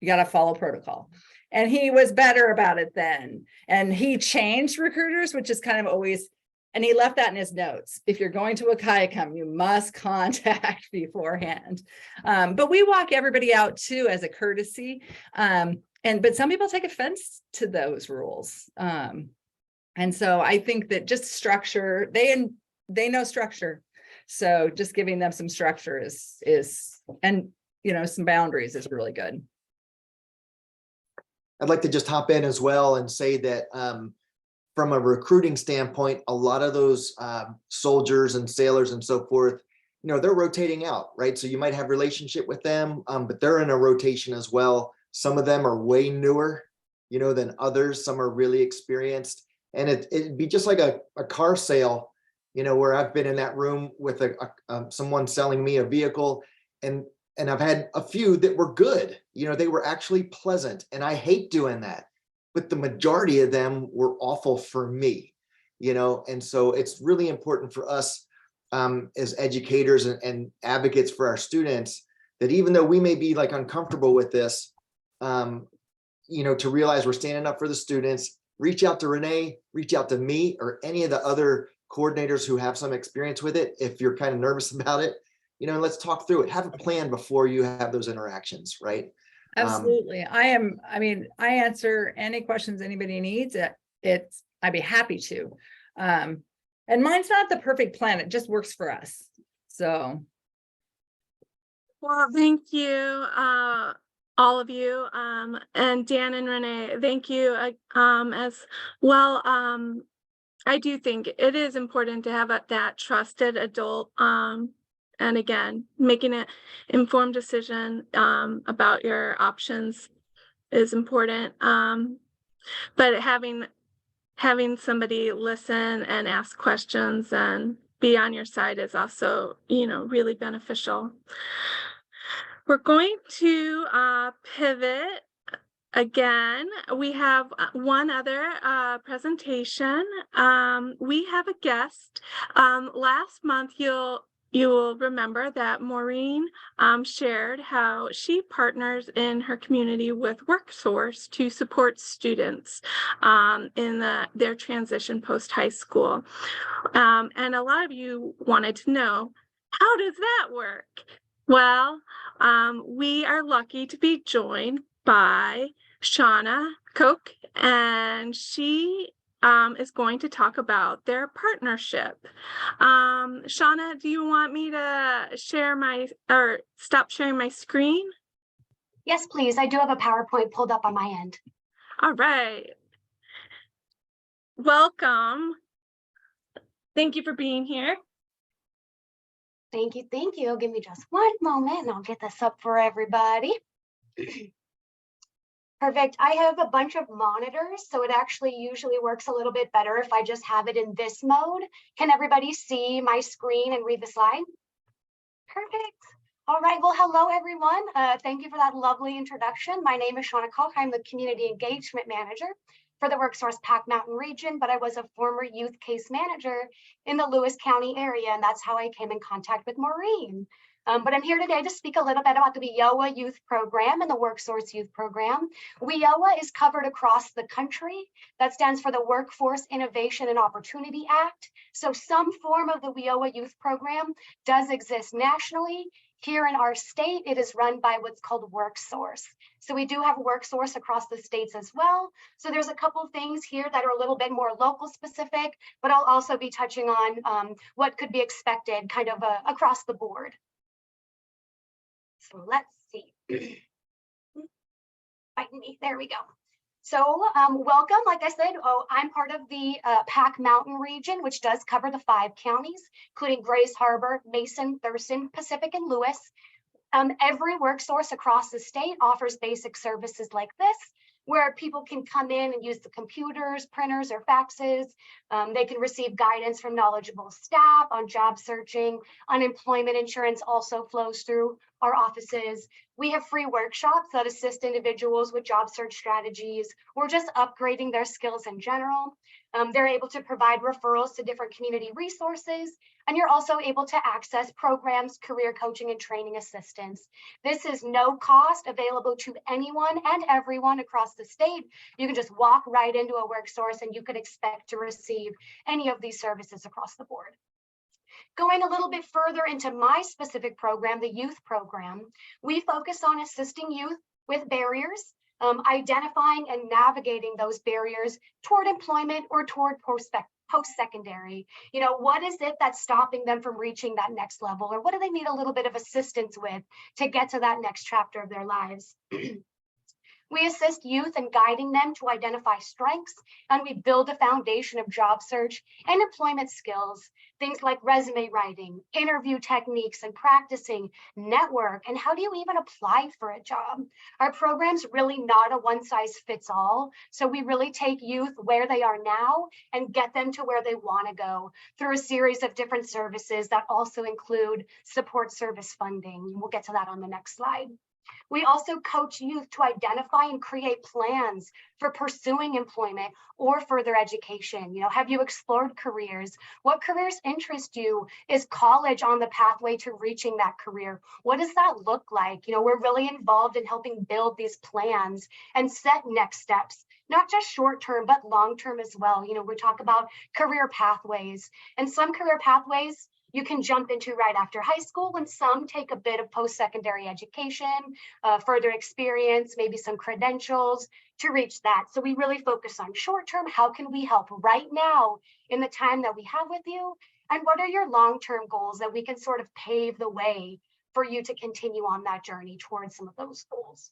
J: got to follow protocol. And he was better about it then. And he changed recruiters, which is kind of always, and he left that in his notes. If you're going to Wahkiakum, you must contact beforehand. But we walk everybody out too as a courtesy. But some people take offense to those rules. And so I think that just structure, they know structure. So just giving them some structure is, and, you know, some boundaries is really good.
C: I'd like to just hop in as well and say that from a recruiting standpoint, a lot of those soldiers and sailors and so forth, you know, they're rotating out, right? So you might have relationship with them, but they're in a rotation as well. Some of them are way newer, you know, than others. Some are really experienced, and it'd be just like a car sale, you know, where I've been in that room with someone selling me a vehicle, and I've had a few that were good, you know, they were actually pleasant, and I hate doing that, but the majority of them were awful for me, you know. And so it's really important for us as educators and advocates for our students that even though we may be like uncomfortable with this, you know, to realize we're standing up for the students. Reach out to Renee, reach out to me or any of the other coordinators who have some experience with it. If you're kind of nervous about it, you know, let's talk through it. Have a plan before you have those interactions, right?
J: Absolutely. I answer any questions anybody needs. I'd be happy to. And mine's not the perfect plan. It just works for us. So.
A: Well, thank you, all of you, and Dan and Renee, thank you as well. I do think it is important to have that trusted adult, and again, making an informed decision about your options is important. But having somebody listen and ask questions and be on your side is also, you know, really beneficial. We're going to pivot again. We have one other presentation. We have a guest. Last month, you will remember that Maureen shared how she partners in her community with WorkSource to support students in their transition post-high school. And a lot of you wanted to know, how does that work? Well, we are lucky to be joined by Shauna Koch, and she is going to talk about their partnership. Shauna, do you want me to stop sharing my screen?
L: Yes, please. I do have a PowerPoint pulled up on my end.
A: All right. Welcome. Thank you for being here.
L: Thank you. Thank you. Give me just one moment and I'll get this up for everybody. Perfect. I have a bunch of monitors, so it actually usually works a little bit better if I just have it in this mode. Can everybody see my screen and read the slide? Perfect. All right. Well, hello, everyone. Thank you for that lovely introduction. My name is Shauna Koch. I'm the Community Engagement Manager for the WorkSource Pac Mountain region, but I was a former youth case manager in the Lewis County area, and that's how I came in contact with Maureen. But I'm here today to speak a little bit about the WIOA Youth Program and the WorkSource Youth Program. WIOA is covered across the country. That stands for the Workforce Innovation and Opportunity Act. So some form of the WIOA Youth Program does exist nationally. Here in our state, it is run by what's called WorkSource. So we do have WorkSource across the states as well. So there's a couple of things here that are a little bit more local specific, but I'll also be touching on what could be expected kind of across the board. So let's see. Fighting me. There we go. So welcome. Like I said, I'm part of the Pac Mountain region, which does cover the 5 counties, including Grays Harbor, Mason, Thurston, Pacific, and Lewis. Every work source across the state offers basic services like this, where people can come in and use the computers, printers, or faxes. They can receive guidance from knowledgeable staff on job searching. Unemployment insurance also flows through our offices. We have free workshops that assist individuals with job search strategies or just upgrading their skills in general. They're able to provide referrals to different community resources, and you're also able to access programs, career coaching, and training assistance. This is no cost, available to anyone and everyone across the state. You can just walk right into a work source and you could expect to receive any of these services across the board. Going a little bit further into my specific program, the youth program, we focus on assisting youth with barriers, identifying and navigating those barriers toward employment or toward post-secondary. You know, what is it that's stopping them from reaching that next level, or what do they need a little bit of assistance with to get to that next chapter of their lives? We assist youth in guiding them to identify strengths, and we build a foundation of job search and employment skills, things like resume writing, interview techniques, and practicing, network, and how do you even apply for a job? Our program's really not a one-size-fits-all, so we really take youth where they are now and get them to where they want to go through a series of different services that also include support service funding. We'll get to that on the next slide. We also coach youth to identify and create plans for pursuing employment or further education. You know, have you explored careers? What careers interest you? Is college on the pathway to reaching that career? What does that look like? You know, we're really involved in helping build these plans and set next steps, not just short term, but long term as well. You know, we talk about career pathways, and some career pathways you can jump into right after high school, and some take a bit of post-secondary education, further experience, maybe some credentials to reach that. So we really focus on short-term, how can we help right now in the time that we have with you? And what are your long-term goals that we can sort of pave the way for you to continue on that journey towards some of those goals?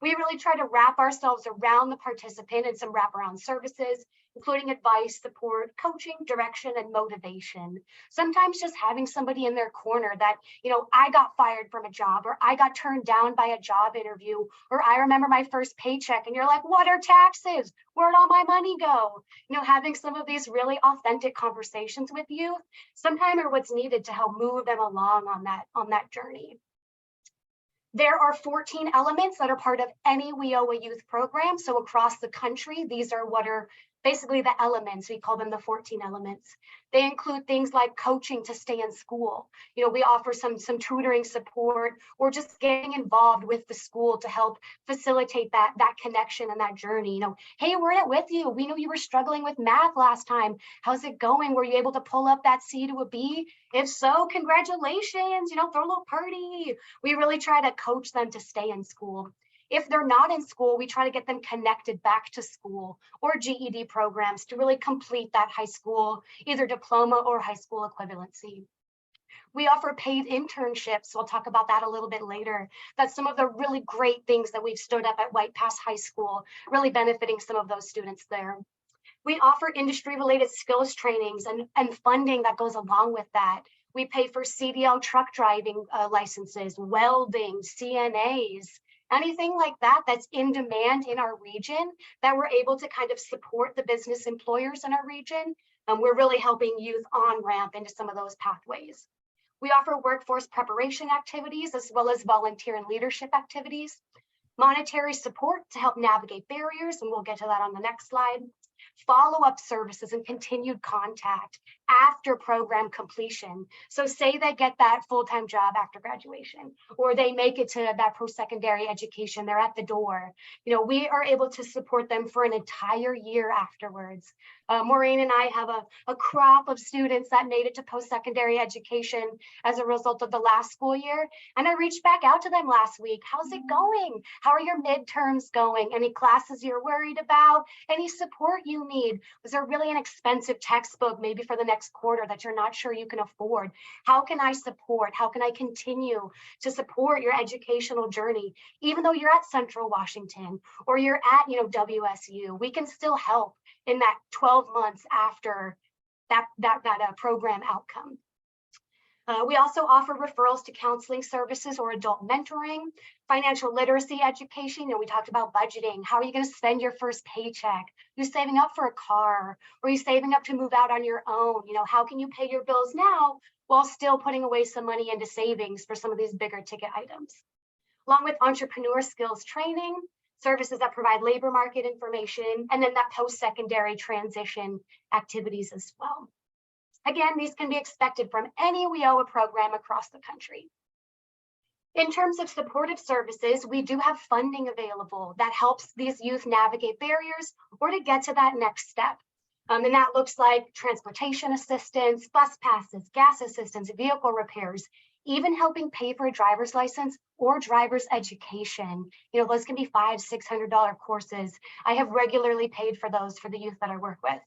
L: We really try to wrap ourselves around the participant and some wraparound services, including advice, support, coaching, direction, and motivation. Sometimes just having somebody in their corner that, you know, I got fired from a job, or I got turned down by a job interview, or I remember my first paycheck and you're like, what are taxes? Where'd all my money go? You know, having some of these really authentic conversations with youth sometimes are what's needed to help move them along on that journey. There are 14 elements that are part of any WIOA youth program. So across the country, these are what are basically the elements. We call them the 14 elements. They include things like coaching to stay in school. You know, we offer some tutoring support, or just getting involved with the school to help facilitate that connection and that journey. You know, hey, we're in it with you. We know you were struggling with math last time. How's it going? Were you able to pull up that C to a B? If so, congratulations, you know, throw a little party. We really try to coach them to stay in school. If they're not in school, we try to get them connected back to school or GED programs to really complete that high school, either diploma or high school equivalency. We offer paid internships. So I'll talk about that a little bit later. That's some of the really great things that we've stood up at White Pass High School, really benefiting some of those students there. We offer industry-related skills trainings and funding that goes along with that. We pay for CDL truck driving licenses, welding, CNAs, anything like that that's in demand in our region that we're able to kind of support the business employers in our region. We're really helping youth on-ramp into some of those pathways. We offer workforce preparation activities as well as volunteer and leadership activities, monetary support to help navigate barriers, and we'll get to that on the next slide. Follow-up services and continued contact after program completion. So say they get that full-time job after graduation, or they make it to that post-secondary education, they're at the door. You know, we are able to support them for an entire year afterwards. Maureen and I have a crop of students that made it to post-secondary education as a result of the last school year. And I reached back out to them last week. How's it going? How are your midterms going? Any classes you're worried about? Any support you need? Was there really an expensive textbook maybe for the next quarter that you're not sure you can afford? How can I support? How can I continue to support your educational journey? Even though you're at Central Washington or you're at, you know, WSU, we can still help in that 12 months after that program outcome. We also offer referrals to counseling services or adult mentoring, financial literacy education. You know, we talked about budgeting. How are you going to spend your first paycheck? Are you saving up for a car? Or are you saving up to move out on your own? You know, how can you pay your bills now while still putting away some money into savings for some of these bigger ticket items? Along with entrepreneur skills training, services that provide labor market information, and then that post-secondary transition activities as well. Again, these can be expected from any WIOA program across the country. In terms of supportive services, we do have funding available that helps these youth navigate barriers or to get to that next step. And that looks like transportation assistance, bus passes, gas assistance, vehicle repairs, even helping pay for a driver's license or driver's education. You know, those can be $500, $600 courses. I have regularly paid for those for the youth that I work with.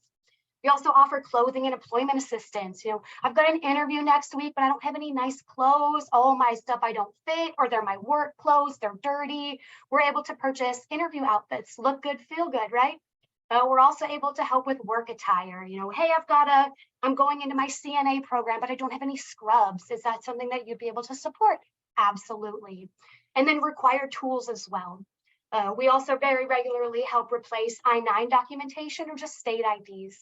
L: We also offer clothing and employment assistance. You know, I've got an interview next week, but I don't have any nice clothes. All my stuff I don't fit, or they're my work clothes, they're dirty. We're able to purchase interview outfits, look good, feel good, right? We're also able to help with work attire. You know, hey, I'm going into my CNA program, but I don't have any scrubs. Is that something that you'd be able to support? Absolutely. And then required tools as well. We also very regularly help replace I-9 documentation or just state IDs.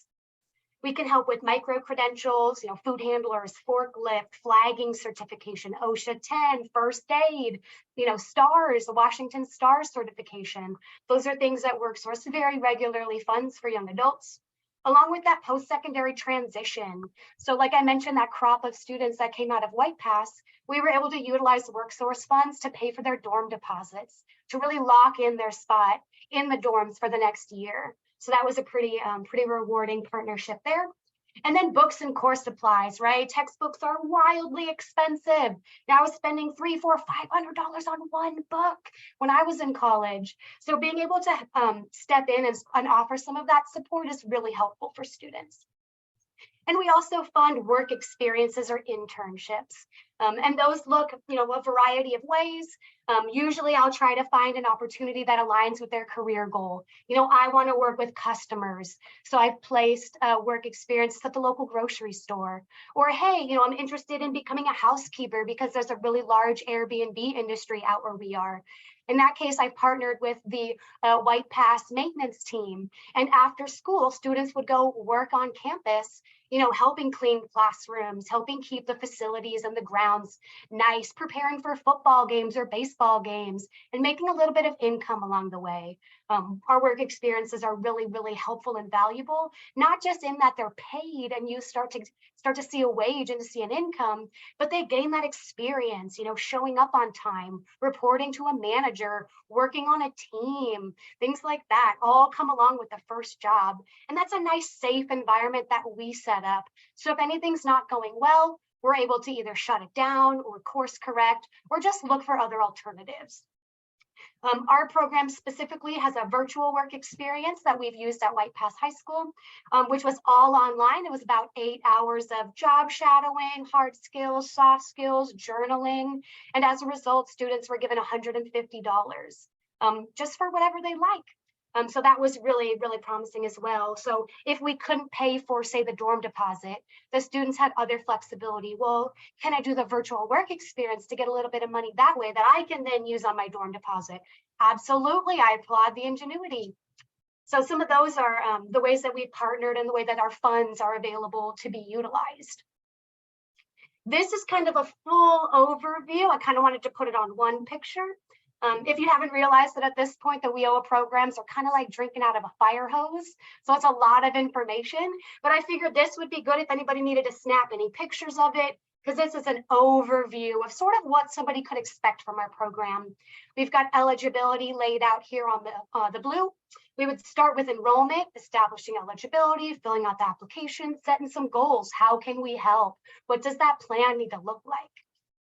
L: We can help with micro credentials, you know, food handlers, forklift, flagging certification, OSHA 10, first aid, you know, STARS, the Washington STARS certification. Those are things that WorkSource very regularly funds for young adults, along with that post-secondary transition. So like I mentioned, that crop of students that came out of White Pass, we were able to utilize WorkSource funds to pay for their dorm deposits, to really lock in their spot in the dorms for the next year. So that was a pretty rewarding partnership there. And then books and course supplies, right? Textbooks are wildly expensive. Now I was spending $300, $400, $500 on one book when I was in college. So being able to step in and offer some of that support is really helpful for students. And we also fund work experiences or internships. And those look, you know, a variety of ways. Usually I'll try to find an opportunity that aligns with their career goal. You know, I want to work with customers. So I've placed work experience at the local grocery store. Or, hey, you know, I'm interested in becoming a housekeeper because there's a really large Airbnb industry out where we are. In that case, I've partnered with the White Pass maintenance team. And after school, students would go work on campus, you know, helping clean classrooms, helping keep the facilities and the grounds nice, preparing for football games or baseball games, and making a little bit of income along the way. Our work experiences are really, really helpful and valuable, not just in that they're paid and you start to see a wage and to see an income, but they gain that experience, you know, showing up on time, reporting to a manager, working on a team, things like that all come along with the first job. And that's a nice, safe environment that we set up. So if anything's not going well, we're able to either shut it down or course correct, or just look for other alternatives. Our program specifically has a virtual work experience that we've used at White Pass High School, which was all online. It was about 8 hours of job shadowing, hard skills, soft skills, journaling. And as a result, students were given $150 just for whatever they like. So that was really, really promising as well. So if we couldn't pay for, say, the dorm deposit, the students had other flexibility. Well, can I do the virtual work experience to get a little bit of money that way that I can then use on my dorm deposit? Absolutely, I applaud the ingenuity. So some of those are the ways that we've partnered and the way that our funds are available to be utilized. This is kind of a full overview. I kind of wanted to put it on one picture. If you haven't realized that at this point, the WIOA programs are kind of like drinking out of a fire hose. So it's a lot of information, but I figured this would be good if anybody needed to snap any pictures of it, because this is an overview of sort of what somebody could expect from our program. We've got eligibility laid out here on the blue. We would start with enrollment, establishing eligibility, filling out the application, setting some goals. How can we help? What does that plan need to look like?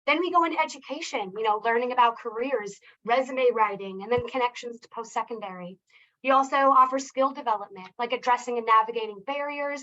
L: Then we go into education, you know, learning about careers, resume writing, and then connections to post-secondary. We also offer skill development, like addressing and navigating barriers,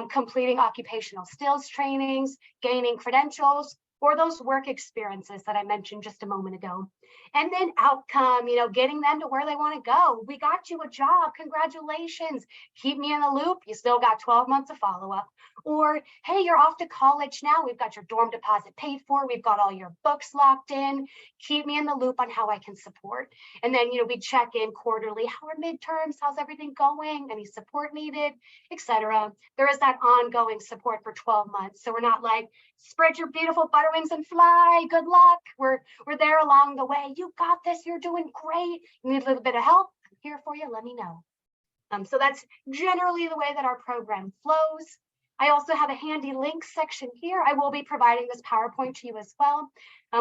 L: completing occupational skills trainings, gaining credentials, or those work experiences that I mentioned just a moment ago. And then outcome, getting them to where they want to go. We got you a job. Congratulations. Keep me in the loop. You still got 12 months of follow-up. Or, hey, you're off to college now. We've got your dorm deposit paid for. We've got all your books locked in. Keep me in the loop on how I can support. And then, we check in quarterly. How are midterms? How's everything going? Any support needed, etc. There is that ongoing support for 12 months. So we're not like, spread your beautiful butter wings and fly. Good luck. We're there along the way. You got this. You're doing great. You need a little bit of help. I'm here for you. Let me know. So that's generally the way that our program flows. I also have a handy links section here. I will be providing this PowerPoint to you as well.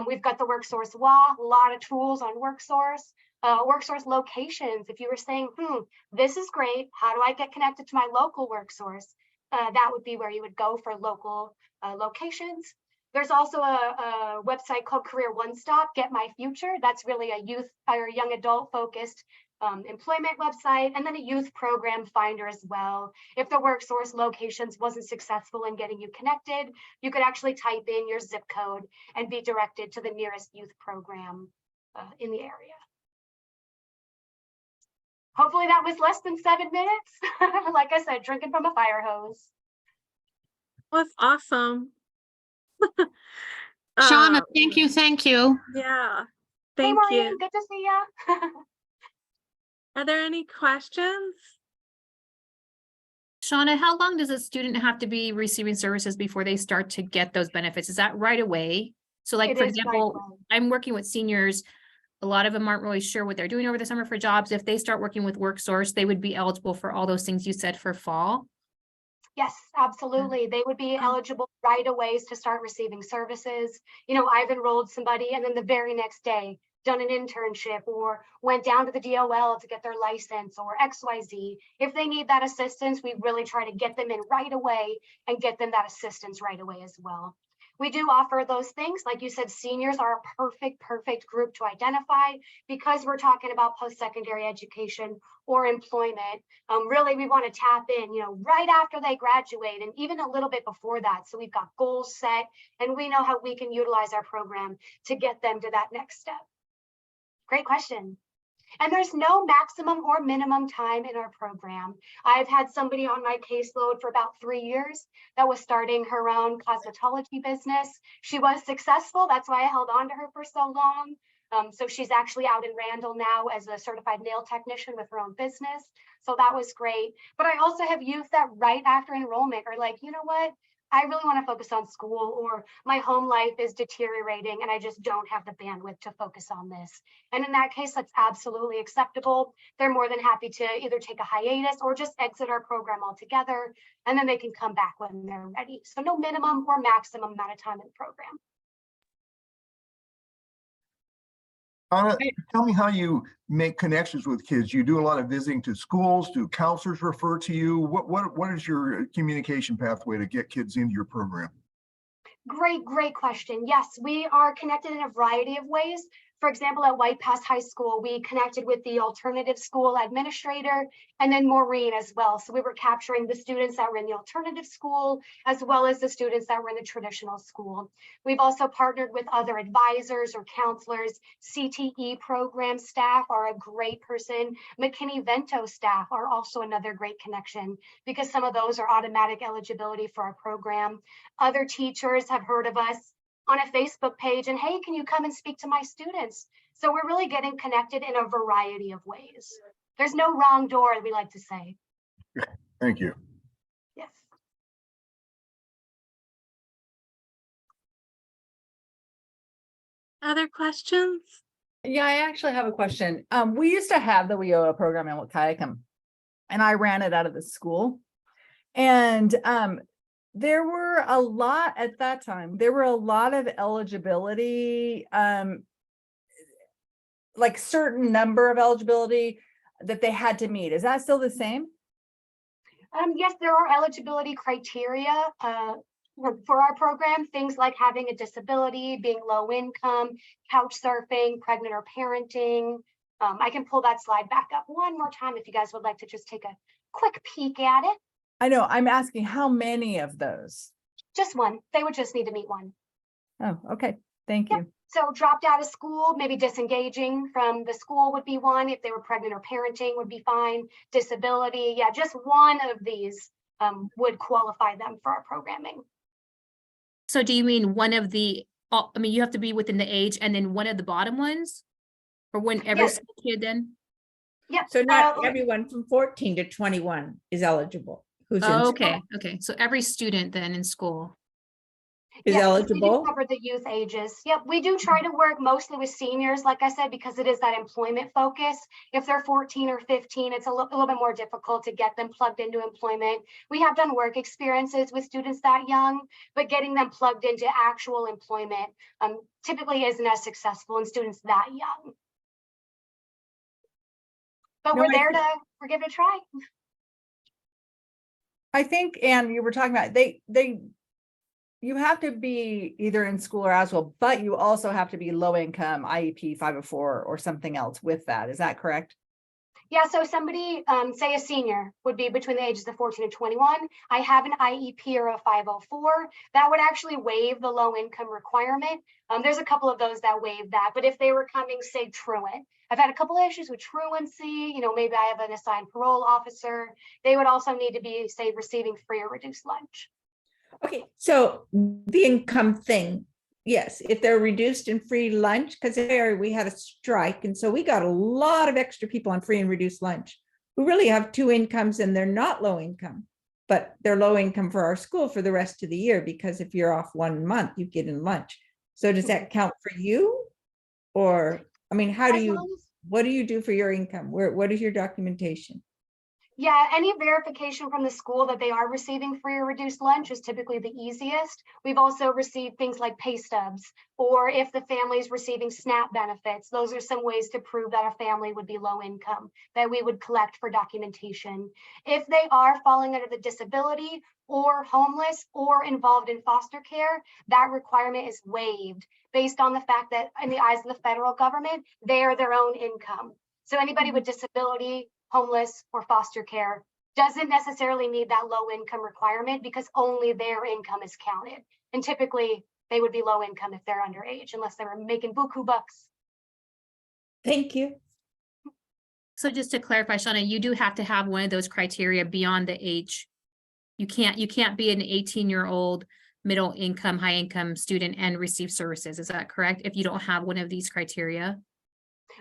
L: We've got the WorkSource WA, a lot of tools on WorkSource. WorkSource locations. If you were saying, this is great. How do I get connected to my local WorkSource? That would be where you would go for local locations. There's also a website called Career One Stop, Get My Future. That's really a youth or young adult focused employment website, and then a youth program finder as well. If the WorkSource locations wasn't successful in getting you connected, you could actually type in your zip code and be directed to the nearest youth program in the area. Hopefully that was less than 7 minutes. Like I said, drinking from a fire hose.
A: Was awesome.
M: Shauna, thank you.
A: Yeah,
L: Hey,
A: thank
L: Maureen,
A: you.
L: good to see ya.
A: Are there any questions?
G: Shauna, how long does a student have to be receiving services before they start to get those benefits? Is that right away? So like,
L: It
G: for
L: is right
G: example,
L: away.
G: I'm working with seniors. A lot of them aren't really sure what they're doing over the summer for jobs. If they start working with WorkSource, they would be eligible for all those things you said for fall.
L: Yes, absolutely. They would be eligible right away to start receiving services. I've enrolled somebody and then the very next day done an internship or went down to the DOL to get their license or XYZ. If they need that assistance, we really try to get them in right away and get them that assistance right away as well. We do offer those things. Like you said, seniors are a perfect group to identify because we're talking about post-secondary education or employment. Really, we want to tap in, right after they graduate and even a little bit before that. So we've got goals set and we know how we can utilize our program to get them to that next step. Great question. And there's no maximum or minimum time in our program. I've had somebody on my caseload for about 3 years that was starting her own cosmetology business. She was successful. That's why I held on to her for so long. So she's actually out in Randall now as a certified nail technician with her own business. So that was great. But I also have youth that right after enrollment are like, you know what? I really want to focus on school, or my home life is deteriorating and I just don't have the bandwidth to focus on this. And in that case, that's absolutely acceptable. They're more than happy to either take a hiatus or just exit our program altogether, and then they can come back when they're ready. So no minimum or maximum amount of time in the program.
K: Anna, tell me how you make connections with kids. You do a lot of visiting to schools. Do counselors refer to you? What is your communication pathway to get kids into your program?
L: Great question. Yes, we are connected in a variety of ways. For example, at White Pass High School, we connected with the alternative school administrator and then Maureen as well. So we were capturing the students that were in the alternative school, as well as the students that were in the traditional school. We've also partnered with other advisors or counselors. CTE program staff are a great person. McKinney-Vento staff are also another great connection because some of those are automatic eligibility for our program. Other teachers have heard of us on a Facebook page and, hey, can you come and speak to my students? So we're really getting connected in a variety of ways. There's no wrong door, we like to say.
K: Thank you.
L: Yes.
A: Other questions?
J: Yeah, I actually have a question. We used to have the WIOA program in Wahkiakum, and I ran it out of the school. And there were a lot at that time. There were a lot of eligibility, like certain number of eligibility that they had to meet. Is that still the same?
L: Yes, there are eligibility criteria for our program. Things like having a disability, being low income, couch surfing, pregnant or parenting. I can pull that slide back up one more time if you guys would like to just take a quick peek at it.
J: I know, I'm asking how many of those?
L: Just one. They would just need to meet one.
J: Oh, okay. Thank
L: Yep.
J: you.
L: So dropped out of school, maybe disengaging from the school would be one. If they were pregnant or parenting would be fine. Disability, yeah, just one of these would qualify them for our programming.
G: So do you mean one of the, I mean, you have to be within the age and then one of the bottom ones? Or when every
L: Yes.
G: school kid then?
L: Yeah.
M: So not everyone from 14 to 21 is eligible. Who's in
G: Oh,
M: school
G: okay, okay. So every student then in school.
M: is
L: Yes, we do
M: eligible.
L: cover the youth ages. Yep, we do try to work mostly with seniors, like I said, because it is that employment focus. If they're 14 or 15, it's a little bit more difficult to get them plugged into employment. We have done work experiences with students that young, but getting them plugged into actual employment typically isn't as successful in students that young. But
J: No,
L: we're there to, we're give it a try.
J: I think, Anne, you were talking about, you have to be either in school or as well, but you also have to be low income, IEP 504 or something else with that. Is that correct?
L: Yeah, so somebody, say a senior would be between the ages of 14 and 21. I have an IEP or a 504 that would actually waive the low income requirement. There's a couple of those that waive that, but if they were coming, say, truant, I've had a couple of issues with truancy, maybe I have an assigned parole officer. They would also need to be, say, receiving free or reduced lunch.
M: Okay, so the income thing, yes, if they're reduced and free lunch, because there we had a strike, and so we got a lot of extra people on free and reduced lunch who really have two incomes and they're not low income, but they're low income for our school for the rest of the year, because if you're off 1 month, you get in lunch. So does that count for you? Or, I mean, what do you do for your income? What is your documentation?
L: Yeah, any verification from the school that they are receiving free or reduced lunch is typically the easiest. We've also received things like pay stubs, or if the family is receiving SNAP benefits, those are some ways to prove that a family would be low income that we would collect for documentation. If they are falling under the disability or homeless or involved in foster care, that requirement is waived based on the fact that in the eyes of the federal government, they are their own income. So anybody with disability, homeless, or foster care doesn't necessarily need that low income requirement because only their income is counted. And typically they would be low income if they're underage, unless they were making buku bucks.
M: Thank you.
G: So just to clarify, Shauna, you do have to have one of those criteria beyond the age. You can't be an 18-year-old middle income, high income student and receive services. Is that correct? If you don't have one of these criteria?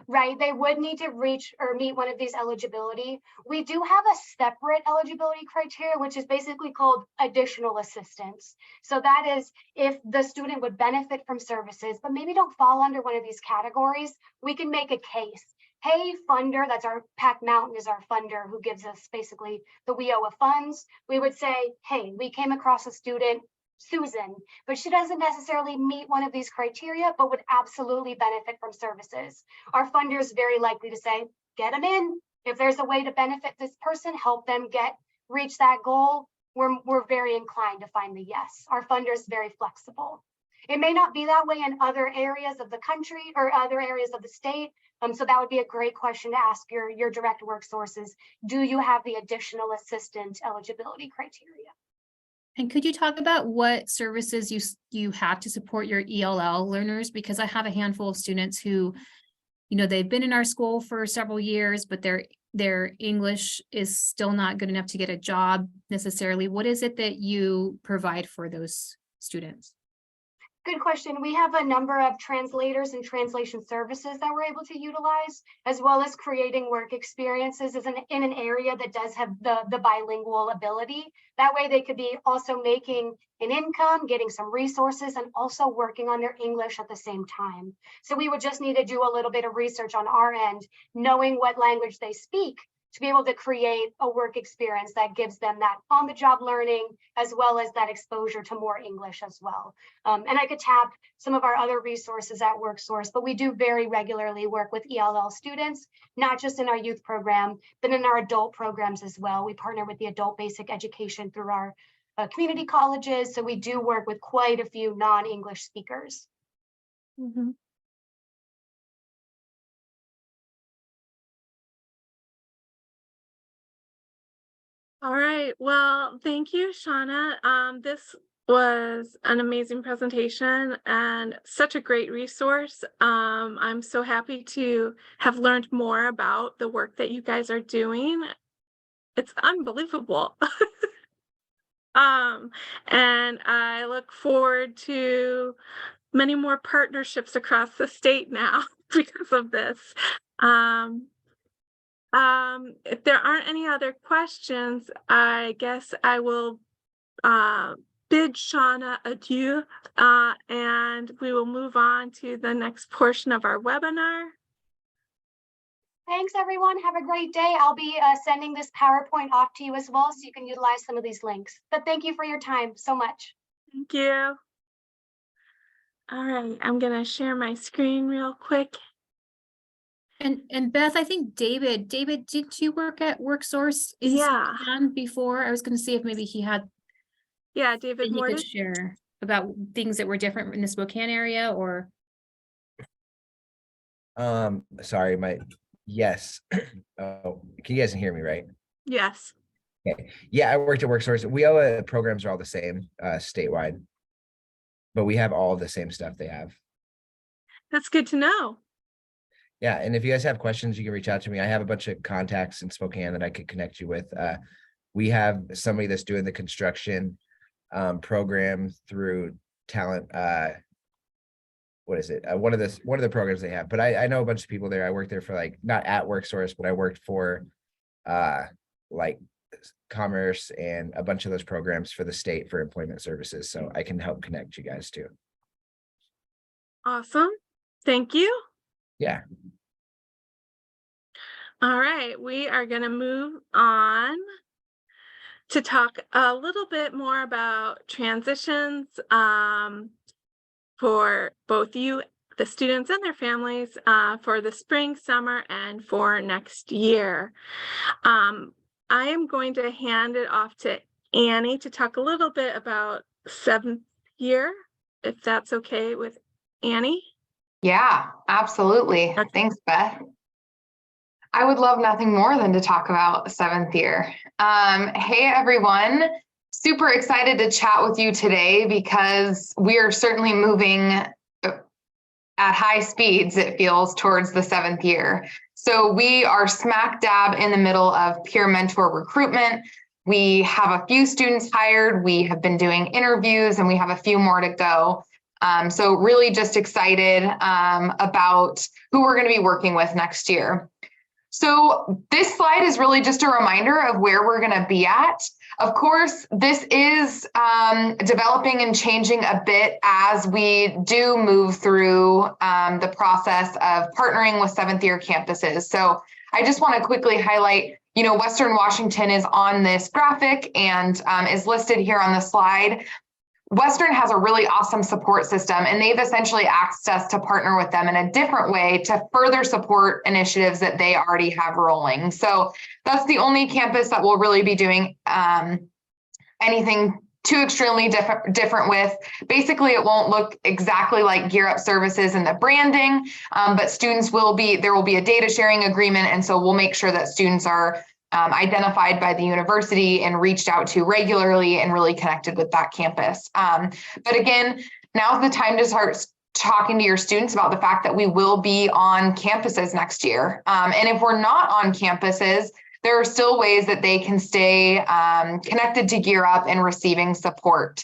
L: Right, they would need to reach or meet one of these eligibility. We do have a separate eligibility criteria, which is basically called additional assistance. So that is if the student would benefit from services, but maybe don't fall under one of these categories, we can make a case. Hey, funder, that's our Pac Mountain is our funder who gives us basically the WIOA funds. We would say, hey, we came across a student, Susan, but she doesn't necessarily meet one of these criteria, but would absolutely benefit from services. Our funder is very likely to say, get them in. If there's a way to benefit this person, help them reach that goal, we're very inclined to find the yes. Our funder is very flexible. It may not be that way in other areas of the country or other areas of the state. So that would be a great question to ask your direct work sources. Do you have the additional assistant eligibility criteria?
G: And could you talk about what services you have to support your ELL learners? Because I have a handful of students who, they've been in our school for several years, but their English is still not good enough to get a job necessarily. What is it that you provide for those students?
L: Good question. We have a number of translators and translation services that we're able to utilize, as well as creating work experiences in an area that does have the bilingual ability. That way they could be also making an income, getting some resources, and also working on their English at the same time. So we would just need to do a little bit of research on our end, knowing what language they speak, to be able to create a work experience that gives them that on-the-job learning, as well as that exposure to more English as well. And I could tap some of our other resources at WorkSource, but we do very regularly work with ELL students, not just in our youth program, but in our adult programs as well. We partner with the adult basic education through our community colleges, so we do work with quite a few non-English speakers.
H: Mm-hmm.
A: All right, well, thank you, Shauna. This was an amazing presentation and such a great resource. I'm so happy to have learned more about the work that you guys are doing. It's unbelievable. And I look forward to many more partnerships across the state now because of this. If there aren't any other questions, I guess I will bid Shauna adieu, and we will move on to the next portion of our webinar.
L: Thanks, everyone. Have a great day. I'll be sending this PowerPoint off to you as well, so you can utilize some of these links. But thank you for your time so much.
A: Thank you. All right, I'm gonna share my screen real quick.
G: And Beth, I think David, did you work at WorkSource?
A: Yeah.
G: Before, I was gonna see if maybe he had,
A: Yeah, David
G: he could
A: Morton.
G: share about things that were different in the Spokane area, or.
N: Sorry, yes. Oh, can you guys hear me, right?
A: Yes.
N: Okay. Yeah, I worked at WorkSource. WIOA programs are all the same, statewide, but we have all the same stuff they have.
A: That's good to know.
N: Yeah, and if you guys have questions, you can reach out to me. I have a bunch of contacts in Spokane that I could connect you with. We have somebody that's doing the construction program through Talent. What is it? One of the programs they have. But I know a bunch of people there. I worked there for not at WorkSource, but I worked for like Commerce and a bunch of those programs for the state for employment services. So I can help connect you guys too.
A: Awesome. Thank you.
N: Yeah.
A: All right, we are going to move on to talk a little bit more about transitions for both you, the students and their families, for the spring, summer, and for next year. I am going to hand it off to Annie to talk a little bit about 7th year, if that's okay with Annie.
B: Yeah, absolutely.
A: Okay.
B: Thanks, Beth. I would love nothing more than to talk about 7th year. Hey, everyone. Super excited to chat with you today because we are certainly moving at high speeds, it feels, towards the 7th year. So we are smack dab in the middle of peer mentor recruitment. We have a few students hired. We have been doing interviews and we have a few more to go. So really just excited about who we're going to be working with next year. So this slide is really just a reminder of where we're going to be at. Of course, this is developing and changing a bit as we do move through the process of partnering with 7th year campuses. So I just want to quickly highlight, Western Washington is on this graphic and is listed here on the slide. Western has a really awesome support system, and they've essentially asked us to partner with them in a different way to further support initiatives that they already have rolling. So that's the only campus that we'll really be doing anything too extremely different with. Basically, it won't look exactly like Gear Up Services in the branding, but students there will be a data sharing agreement, and so we'll make sure that students are identified by the university and reached out to regularly and really connected with that campus. But again, now's the time to start talking to your students about the fact that we will be on campuses next year. And if we're not on campuses, there are still ways that they can stay connected to Gear Up and receiving support.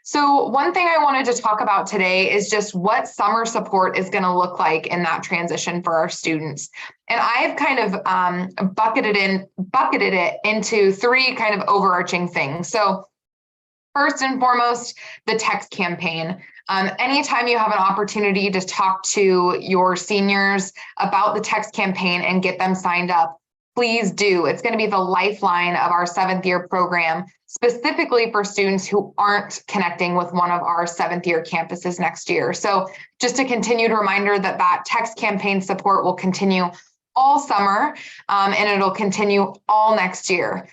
B: So one thing I wanted to talk about today is just what summer support is going to look like in that transition for our students. And I've kind of bucketed it into 3 kind of overarching things. So first and foremost, the text campaign. Anytime you have an opportunity to talk to your seniors about the text campaign and get them signed up, please do. It's going to be the lifeline of our 7th year program, specifically for students who aren't connecting with one of our 7th year campuses next year. So just a continued reminder that that text campaign support will continue all summer and it'll continue all next year.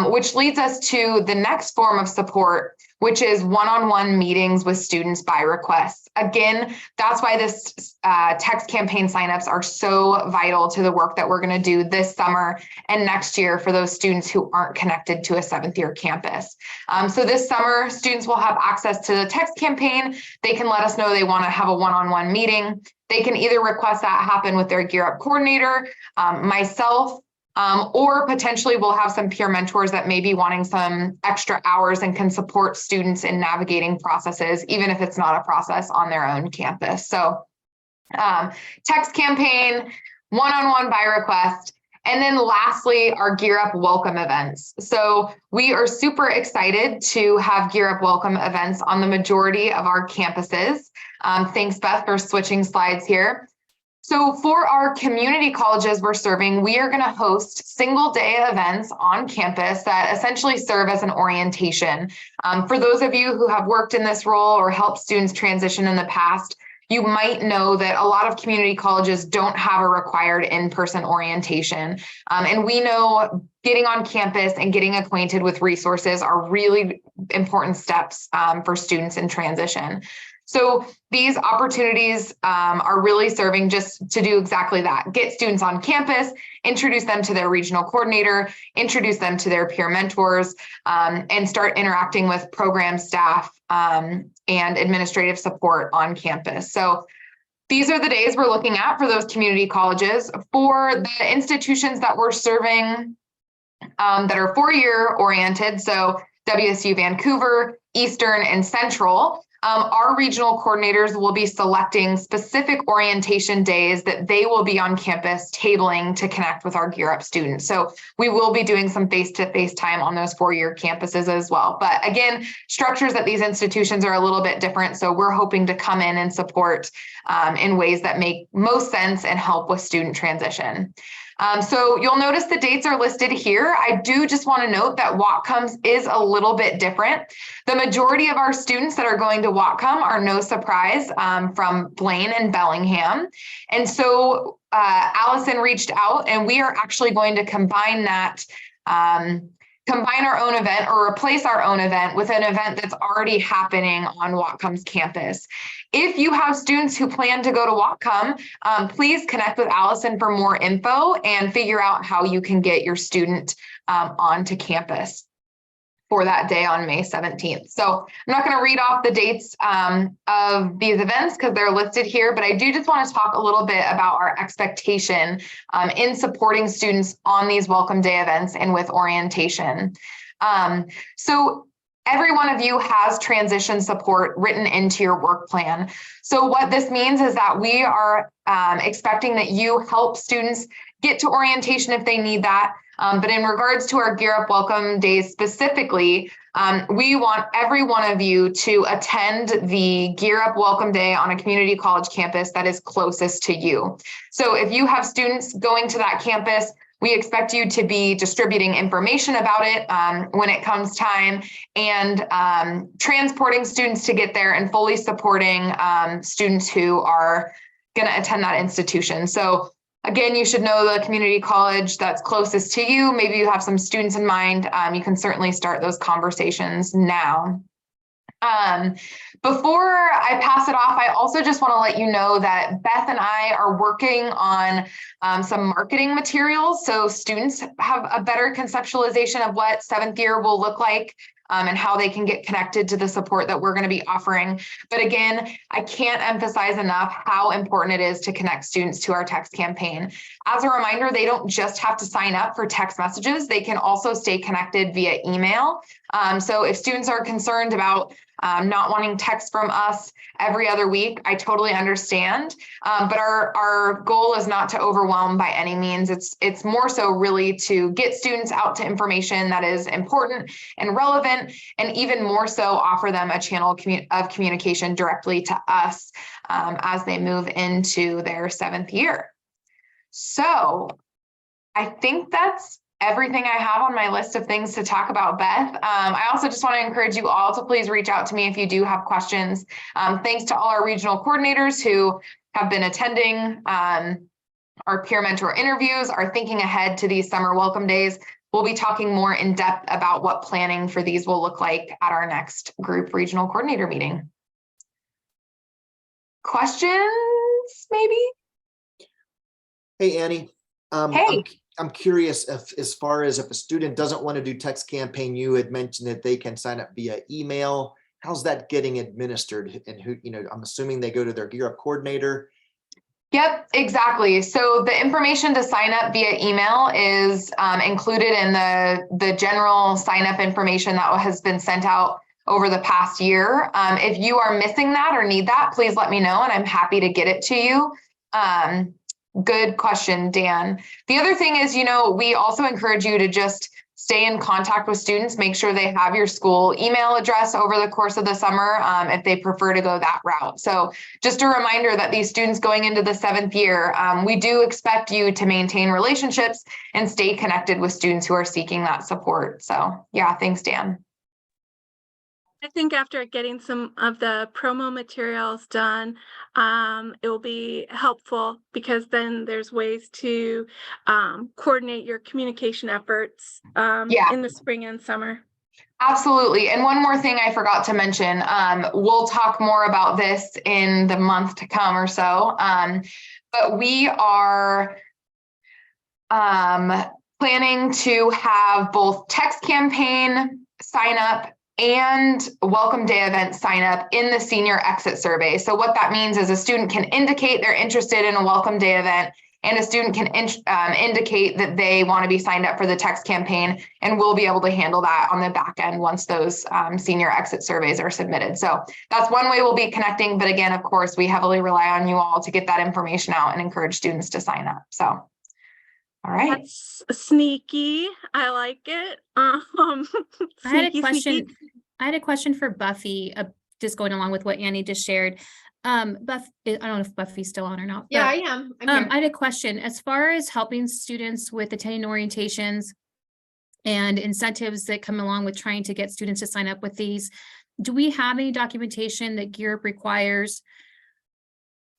B: which leads us to the next form of support, which is one-on-one meetings with students by request. Again, that's why this text campaign signups are so vital to the work that we're going to do this summer and next year for those students who aren't connected to a 7th year campus. So this summer, students will have access to the text campaign. They can let us know they want to have a one-on-one meeting. They can either request that happen with their Gear Up coordinator, myself, or potentially we'll have some peer mentors that may be wanting some extra hours and can support students in navigating processes, even if it's not a process on their own campus. So text campaign, one-on-one by request. And then lastly, our Gear Up welcome events. So we are super excited to have Gear Up welcome events on the majority of our campuses. Thanks, Beth, for switching slides here. So for our community colleges we're serving, we are going to host single day events on campus that essentially serve as an orientation. For those of you who have worked in this role or helped students transition in the past, you might know that a lot of community colleges don't have a required in-person orientation. And we know getting on campus and getting acquainted with resources are really important steps for students in transition. So these opportunities are really serving just to do exactly that. Get students on campus, introduce them to their regional coordinator, introduce them to their peer mentors, and start interacting with program staff and administrative support on campus. So these are the days we're looking at for those community colleges. For the institutions that we're serving that are 4-year oriented, so WSU Vancouver, Eastern, and Central, our regional coordinators will be selecting specific orientation days that they will be on campus tabling to connect with our Gear Up students. So we will be doing some face-to-face time on those 4-year campuses as well. But again, structures at these institutions are a little bit different. So we're hoping to come in and support in ways that make most sense and help with student transition. So you'll notice the dates are listed here. I do just want to note that Whatcoms is a little bit different. The majority of our students that are going to Whatcom are, no surprise, from Blaine and Bellingham. And so Allison reached out and we are actually going to combine that, combine our own event or replace our own event with an event that's already happening on Whatcom's campus. If you have students who plan to go to Whatcom, please connect with Allison for more info and figure out how you can get your student onto campus for that day on May 17th. So I'm not going to read off the dates of these events because they're listed here, but I do just want to talk a little bit about our expectation in supporting students on these welcome day events and with orientation. So every one of you has transition support written into your work plan. So what this means is that we are expecting that you help students get to orientation if they need that. But in regards to our Gear Up welcome days specifically, we want every one of you to attend the Gear Up welcome day on a community college campus that is closest to you. So if you have students going to that campus, we expect you to be distributing information about it when it comes time and transporting students to get there and fully supporting students who are going to attend that institution. So again, you should know the community college that's closest to you. Maybe you have some students in mind. You can certainly start those conversations now. Before I pass it off, I also just want to let you know that Beth and I are working on some marketing materials so students have a better conceptualization of what 7th year will look like and how they can get connected to the support that we're going to be offering. But again, I can't emphasize enough how important it is to connect students to our text campaign. As a reminder, they don't just have to sign up for text messages. They can also stay connected via email. So if students are concerned about not wanting text from us every other week, I totally understand. But our goal is not to overwhelm by any means. It's more so really to get students out to information that is important and relevant, and even more so offer them a channel of communication directly to us as they move into their 7th year. So I think that's everything I have on my list of things to talk about, Beth. I also just want to encourage you all to please reach out to me if you do have questions. Thanks to all our regional coordinators who have been attending our peer mentor interviews, are thinking ahead to these summer welcome days. we'll be talking more in depth about what planning for these will look like at our next group regional coordinator meeting. Questions, maybe?
C: Hey, Annie.
B: Hey.
C: I'm curious if, as far as if a student doesn't want to do text campaign, you had mentioned that they can sign up via email. How's that getting administered? And who, I'm assuming they go to their Gear Up coordinator.
B: Yep, exactly. So the information to sign up via email is included in the general sign up information that has been sent out over the past year. If you are missing that or need that, please let me know and I'm happy to get it to you. Good question, Dan. The other thing is, we also encourage you to just stay in contact with students, make sure they have your school email address over the course of the summer if they prefer to go that route. So just a reminder that these students going into the 7th year, we do expect you to maintain relationships and stay connected with students who are seeking that support. So yeah, thanks, Dan.
A: I think after getting some of the promo materials done, it will be helpful because then there's ways to coordinate your communication efforts in the spring and summer.
B: Absolutely. And one more thing I forgot to mention, we'll talk more about this in the month to come or so, but we are planning to have both text campaign sign up and welcome day event sign up in the senior exit survey. So what that means is a student can indicate they're interested in a welcome day event and a student can indicate that they want to be signed up for the text campaign, and we'll be able to handle that on the back end once those senior exit surveys are submitted. So that's one way we'll be connecting. But again, of course, we heavily rely on you all to get that information out and encourage students to sign up. So, all right.
A: That's sneaky. I like it.
G: I had a
A: Sneaky,
G: question.
A: sneaky.
G: I had a question for Buffy, just going along with what Annie just shared. Buff, I don't know if Buffy's still on or not.
D: Yeah,
G: but,
D: I am. I'm here.
G: I had a question as far as helping students with attending orientations and incentives that come along with trying to get students to sign up with these. Do we have any documentation that Gear Up requires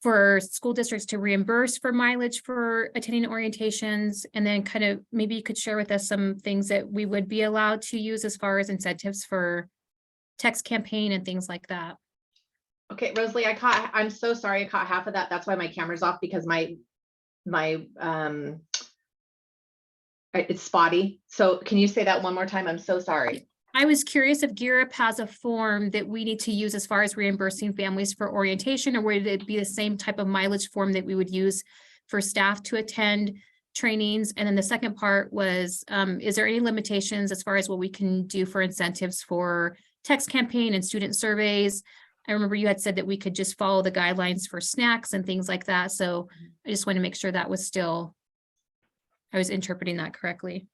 G: for school districts to reimburse for mileage for attending orientations? And then kind of maybe you could share with us some things that we would be allowed to use as far as incentives for text campaign and things like that.
D: Okay, Rosalie, I'm so sorry I caught half of that. That's why my camera's off, because it's spotty. So can you say that one more time? I'm so sorry.
G: I was curious if Gear Up has a form that we need to use as far as reimbursing families for orientation, or would it be the same type of mileage form that we would use for staff to attend trainings? And then the second part was, is there any limitations as far as what we can do for incentives for text campaign and student surveys? I remember you had said that we could just follow the guidelines for snacks and things like that. So I just want to make sure that was still, I was interpreting that correctly.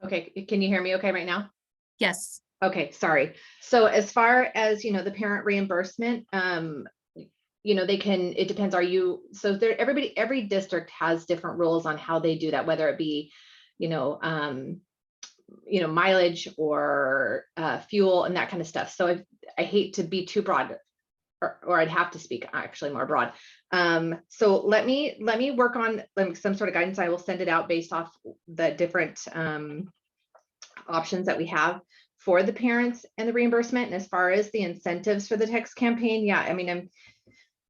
D: Okay, can you hear me okay right now?
G: Yes.
D: Okay, sorry. So as far as, the parent reimbursement, they can, it depends, so there, every district has different rules on how they do that, whether it be, mileage or fuel and that kind of stuff. So I hate to be too broad, or I'd have to speak actually more broad. So let me work on some sort of guidance. I will send it out based off the different options that we have for the parents and the reimbursement. And as far as the incentives for the text campaign, yeah, I mean,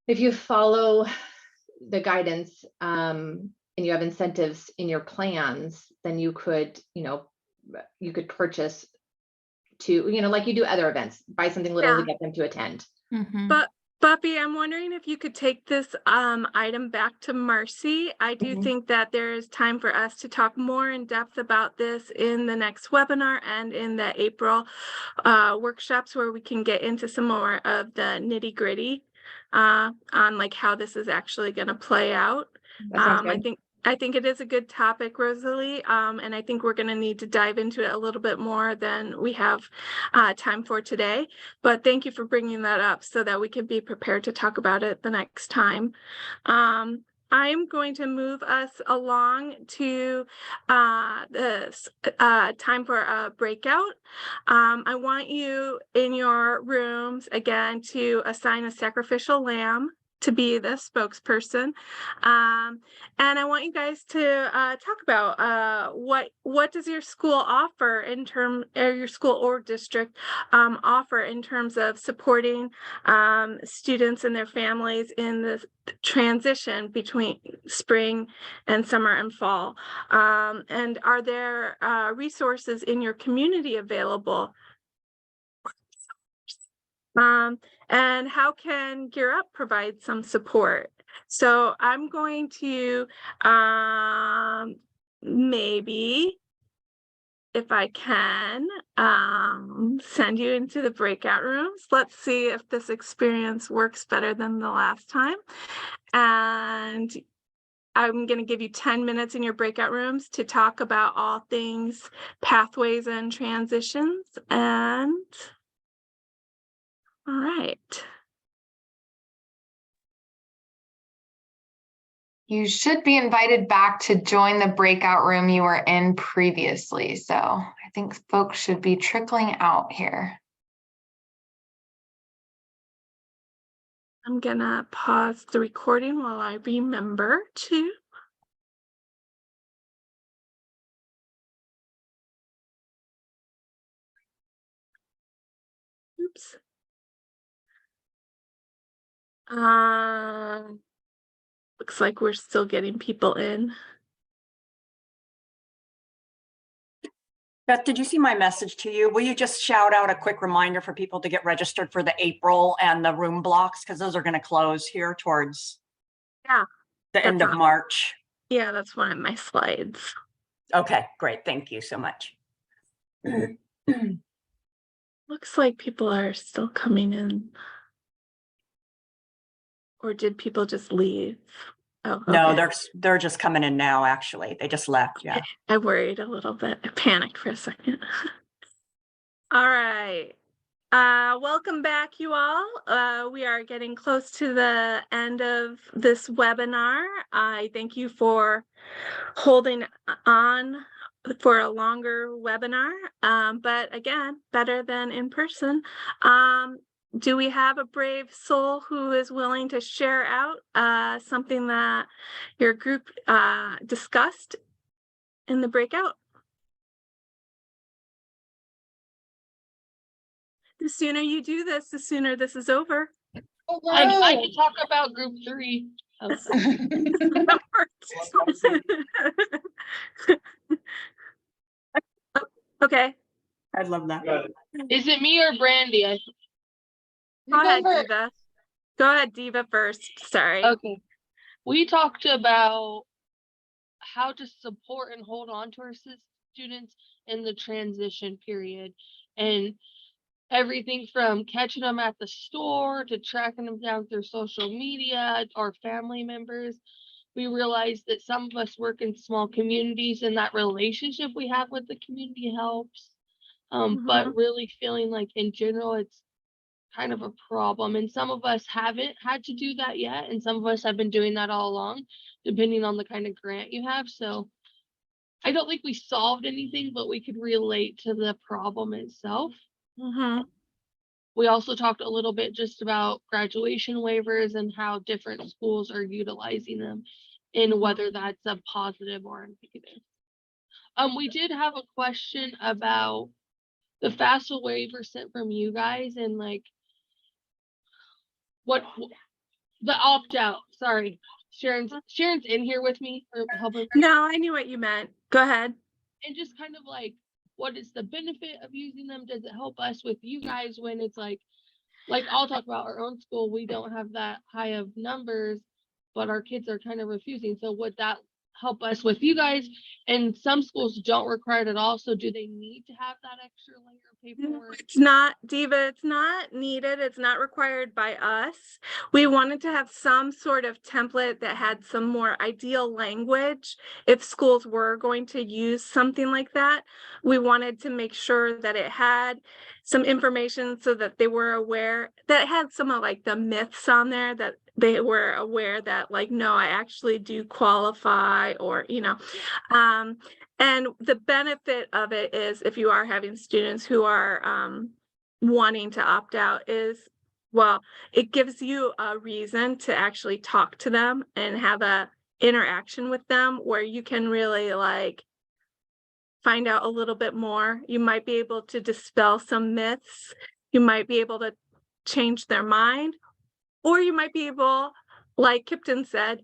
D: if you follow the guidance and you have incentives in your plans, then you could purchase to, like you do other events, buy something little to get them to attend.
G: Mm-hmm.
A: But Buffy, I'm wondering if you could take this item back to Marcy. I do think that there is time for us to talk more in depth about this in the next webinar and in the April workshops, where we can get into some more of the nitty gritty on like how this is actually going to play out.
D: That sounds good.
A: I think it is a good topic, Rosalie, and I think we're going to need to dive into it a little bit more than we have time for today. But thank you for bringing that up so that we can be prepared to talk about it the next time. I'm going to move us along to this time for a breakout. I want you in your rooms again to assign a sacrificial lamb to be the spokesperson. And I want you guys to talk about what does your school offer in term, or your school or district offer in terms of supporting students and their families in the transition between spring and summer and fall. And are there resources in your community available? And how can Gear Up provide some support? So I'm going to maybe, if I can, send you into the breakout rooms. Let's see if this experience works better than the last time. And I'm going to give you 10 minutes in your breakout rooms to talk about all things pathways and transitions. And all right.
B: You should be invited back to join the breakout room you were in previously. So I think folks should be trickling out here.
A: I'm gonna pause the recording while I remember to. Oops. Looks like we're still getting people in.
E: Beth, did you see my message to you? Will you just shout out a quick reminder for people to get registered for the April and the room blocks? Because those are going to close here towards the end of March.
A: Yeah, that's one of my slides.
E: Okay, great. Thank you so much.
A: Looks like people are still coming in. Or did people just leave? Oh,
E: No,
A: okay.
E: they're just coming in now, actually. They just left, yeah.
A: I worried a little bit. I panicked for a second. All right. Welcome back, you all. We are getting close to the end of this webinar. I thank you for holding on for a longer webinar, but again, better than in person. Do we have a brave soul who is willing to share out something that your group discussed in the breakout? The sooner you do this, the sooner this is over.
O: I can talk about group 3.
A: Okay.
E: I'd love that.
O: Is it me or Brandy?
A: Go ahead, Diva. Go ahead, Diva first. Sorry.
O: Okay. We talked about how to support and hold on to our students in the transition period, and everything from catching them at the store to tracking them down through social media or family members. We realized that some of us work in small communities and that relationship we have with the community helps. But really feeling like in general, it's kind of a problem. And some of us haven't had to do that yet. And some of us have been doing that all along, depending on the kind of grant you have. So I don't think we solved anything, but we could relate to the problem itself. We also talked a little bit just about graduation waivers and how different schools are utilizing them and whether that's a positive or a negative. We did have a question about the FAFSA waiver sent from you guys and like what the opt-out. Sorry, Sharon's in here with me for helping.
A: No, I knew what you meant. Go ahead.
O: And just kind of like, what is the benefit of using them? Does it help us with you guys when it's like I'll talk about our own school. We don't have that high of numbers, but our kids are kind of refusing. So would that help us with you guys? And some schools don't require it at all. So do they need to have that extra layer of paperwork?
A: It's not, Diva, it's not needed. It's not required by us. We wanted to have some sort of template that had some more ideal language. If schools were going to use something like that, we wanted to make sure that it had some information so that they were aware, that it had some of like the myths on there, that they were aware that like, no, I actually do qualify, or, you know, and the benefit of it is if you are having students who are wanting to opt out, is well, it gives you a reason to actually talk to them and have a interaction with them where you can really like find out a little bit more. You might be able to dispel some myths. You might be able to change their mind, or you might be able, like Kipton said,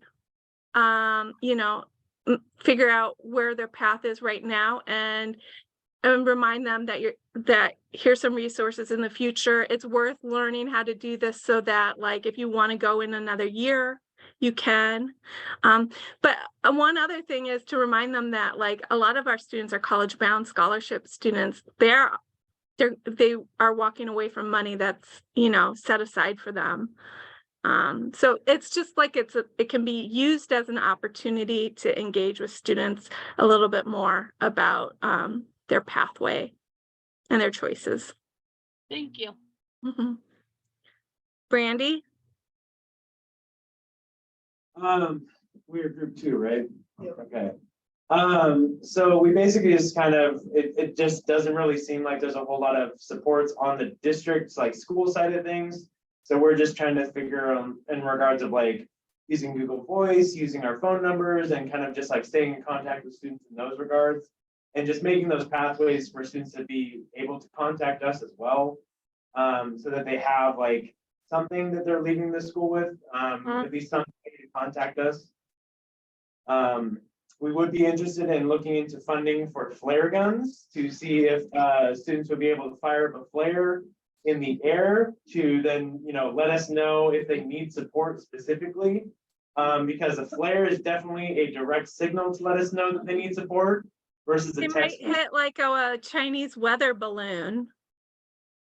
A: you know, figure out where their path is right now and remind them that here's some resources in the future. It's worth learning how to do this so that like if you want to go in another year, you can. But one other thing is to remind them that like a lot of our students are college bound scholarship students. They are walking away from money that's, you know, set aside for them. So it's just like it can be used as an opportunity to engage with students a little bit more about their pathway and their choices.
O: Thank you.
A: Brandy?
P: We're group 2, right? Okay. So we basically just kind of, it just doesn't really seem like there's a whole lot of supports on the district's like school side of things. So we're just trying to figure in regards of like using Google Voice, using our phone numbers, and kind of just like staying in contact with students in those regards, and just making those pathways for students to be able to contact us as well, so that they have like something that they're leaving the school with, at least something to contact us. We would be interested in looking into funding for flare guns to see if students would be able to fire up a flare in the air to then, you know, let us know if they need support specifically, because a flare is definitely a direct signal to let us know that they need support versus a
A: They might
P: text.
A: hit like a Chinese weather balloon.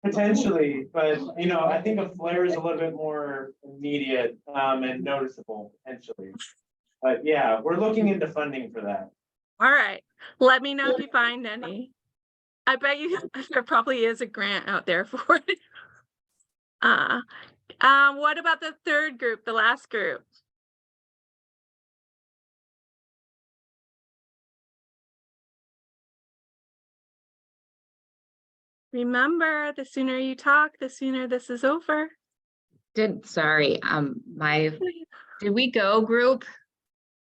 P: Potentially, but you know, I think a flare is a little bit more immediate and noticeable potentially. But yeah, we're looking into funding for that.
A: All right. Let me know if you find any. I bet you there probably is a grant out there for it. What about the third group, the last group? Remember, the sooner you talk, the sooner this is over.
Q: Did we go group?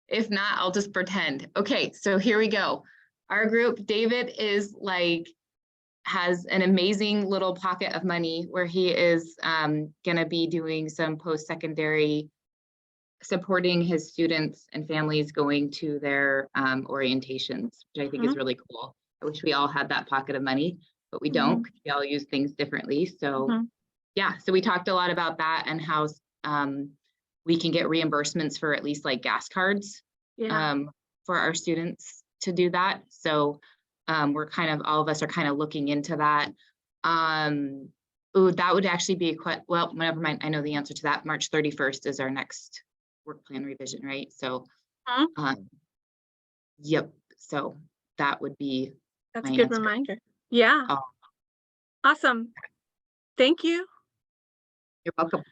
Q: If not, I'll just pretend. Okay, so here we go. Our group, David is like, has an amazing little pocket of money where he is gonna be doing some post-secondary, supporting his students and families going to their orientations, which I think is really cool. I wish we all had that pocket of money, but we don't. We all use things differently. So yeah, so we talked a lot about that and how we can get reimbursements for at least like gas cards for our students to do that. So we're kind of, all of us are kind of looking into that. That would actually be well, never mind. I know the answer to that. March 31st is our next work plan revision, right? So, yep. So that would be.
A: That's a good reminder. Yeah. Awesome. Thank you.
Q: You're welcome.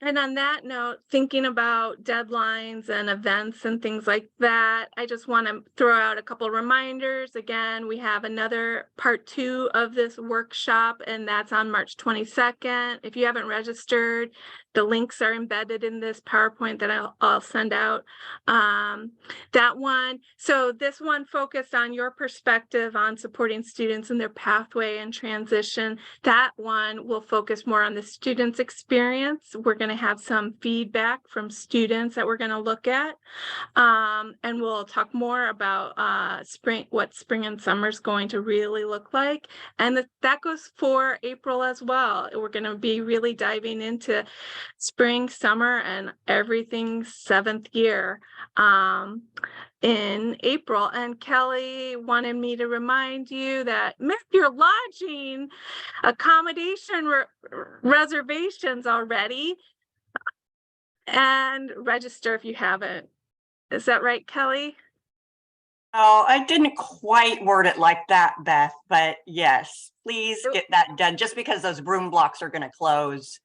A: And on that note, thinking about deadlines and events and things like that, I just want to throw out a couple reminders. Again, we have another part 2 of this workshop, and that's on March 22nd. If you haven't registered, the links are embedded in this PowerPoint that I'll send out. That one, so this one focused on your perspective on supporting students in their pathway and transition. That one will focus more on the students' experience. We're going to have some feedback from students that we're going to look at, and we'll talk more about what spring and summer is going to really look like, and that goes for April as well. We're going to be really diving into spring, summer, and everything 7th year in April. And Kelly wanted me to remind you that make your lodging accommodation reservations already and register if you haven't. Is that right, Kelly?
E: Oh, I didn't quite word it like that, Beth, but yes, please get that done, just because those room blocks are going to close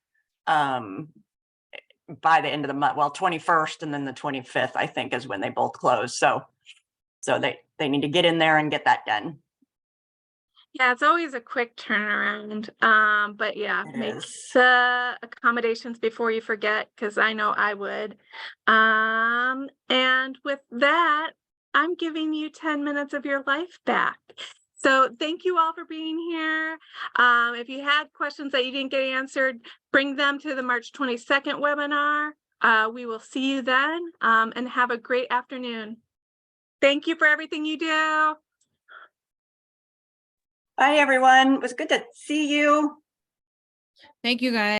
E: by the end of the month. Well, 21st and then the 25th, I think, is when they both close. So they need to get in there and get that done.
A: Yeah, it's always a quick turnaround. But yeah,
E: It
A: make
E: is.
A: accommodations before you forget, because I know I would. And with that, I'm giving you 10 minutes of your life back. So thank you all for being here. If you had questions that you didn't get answered, bring them to the March 22nd webinar. We will see you then, and have a great afternoon. Thank you for everything you do.
E: Bye, everyone. It was good to see you.
G: Thank you, guys.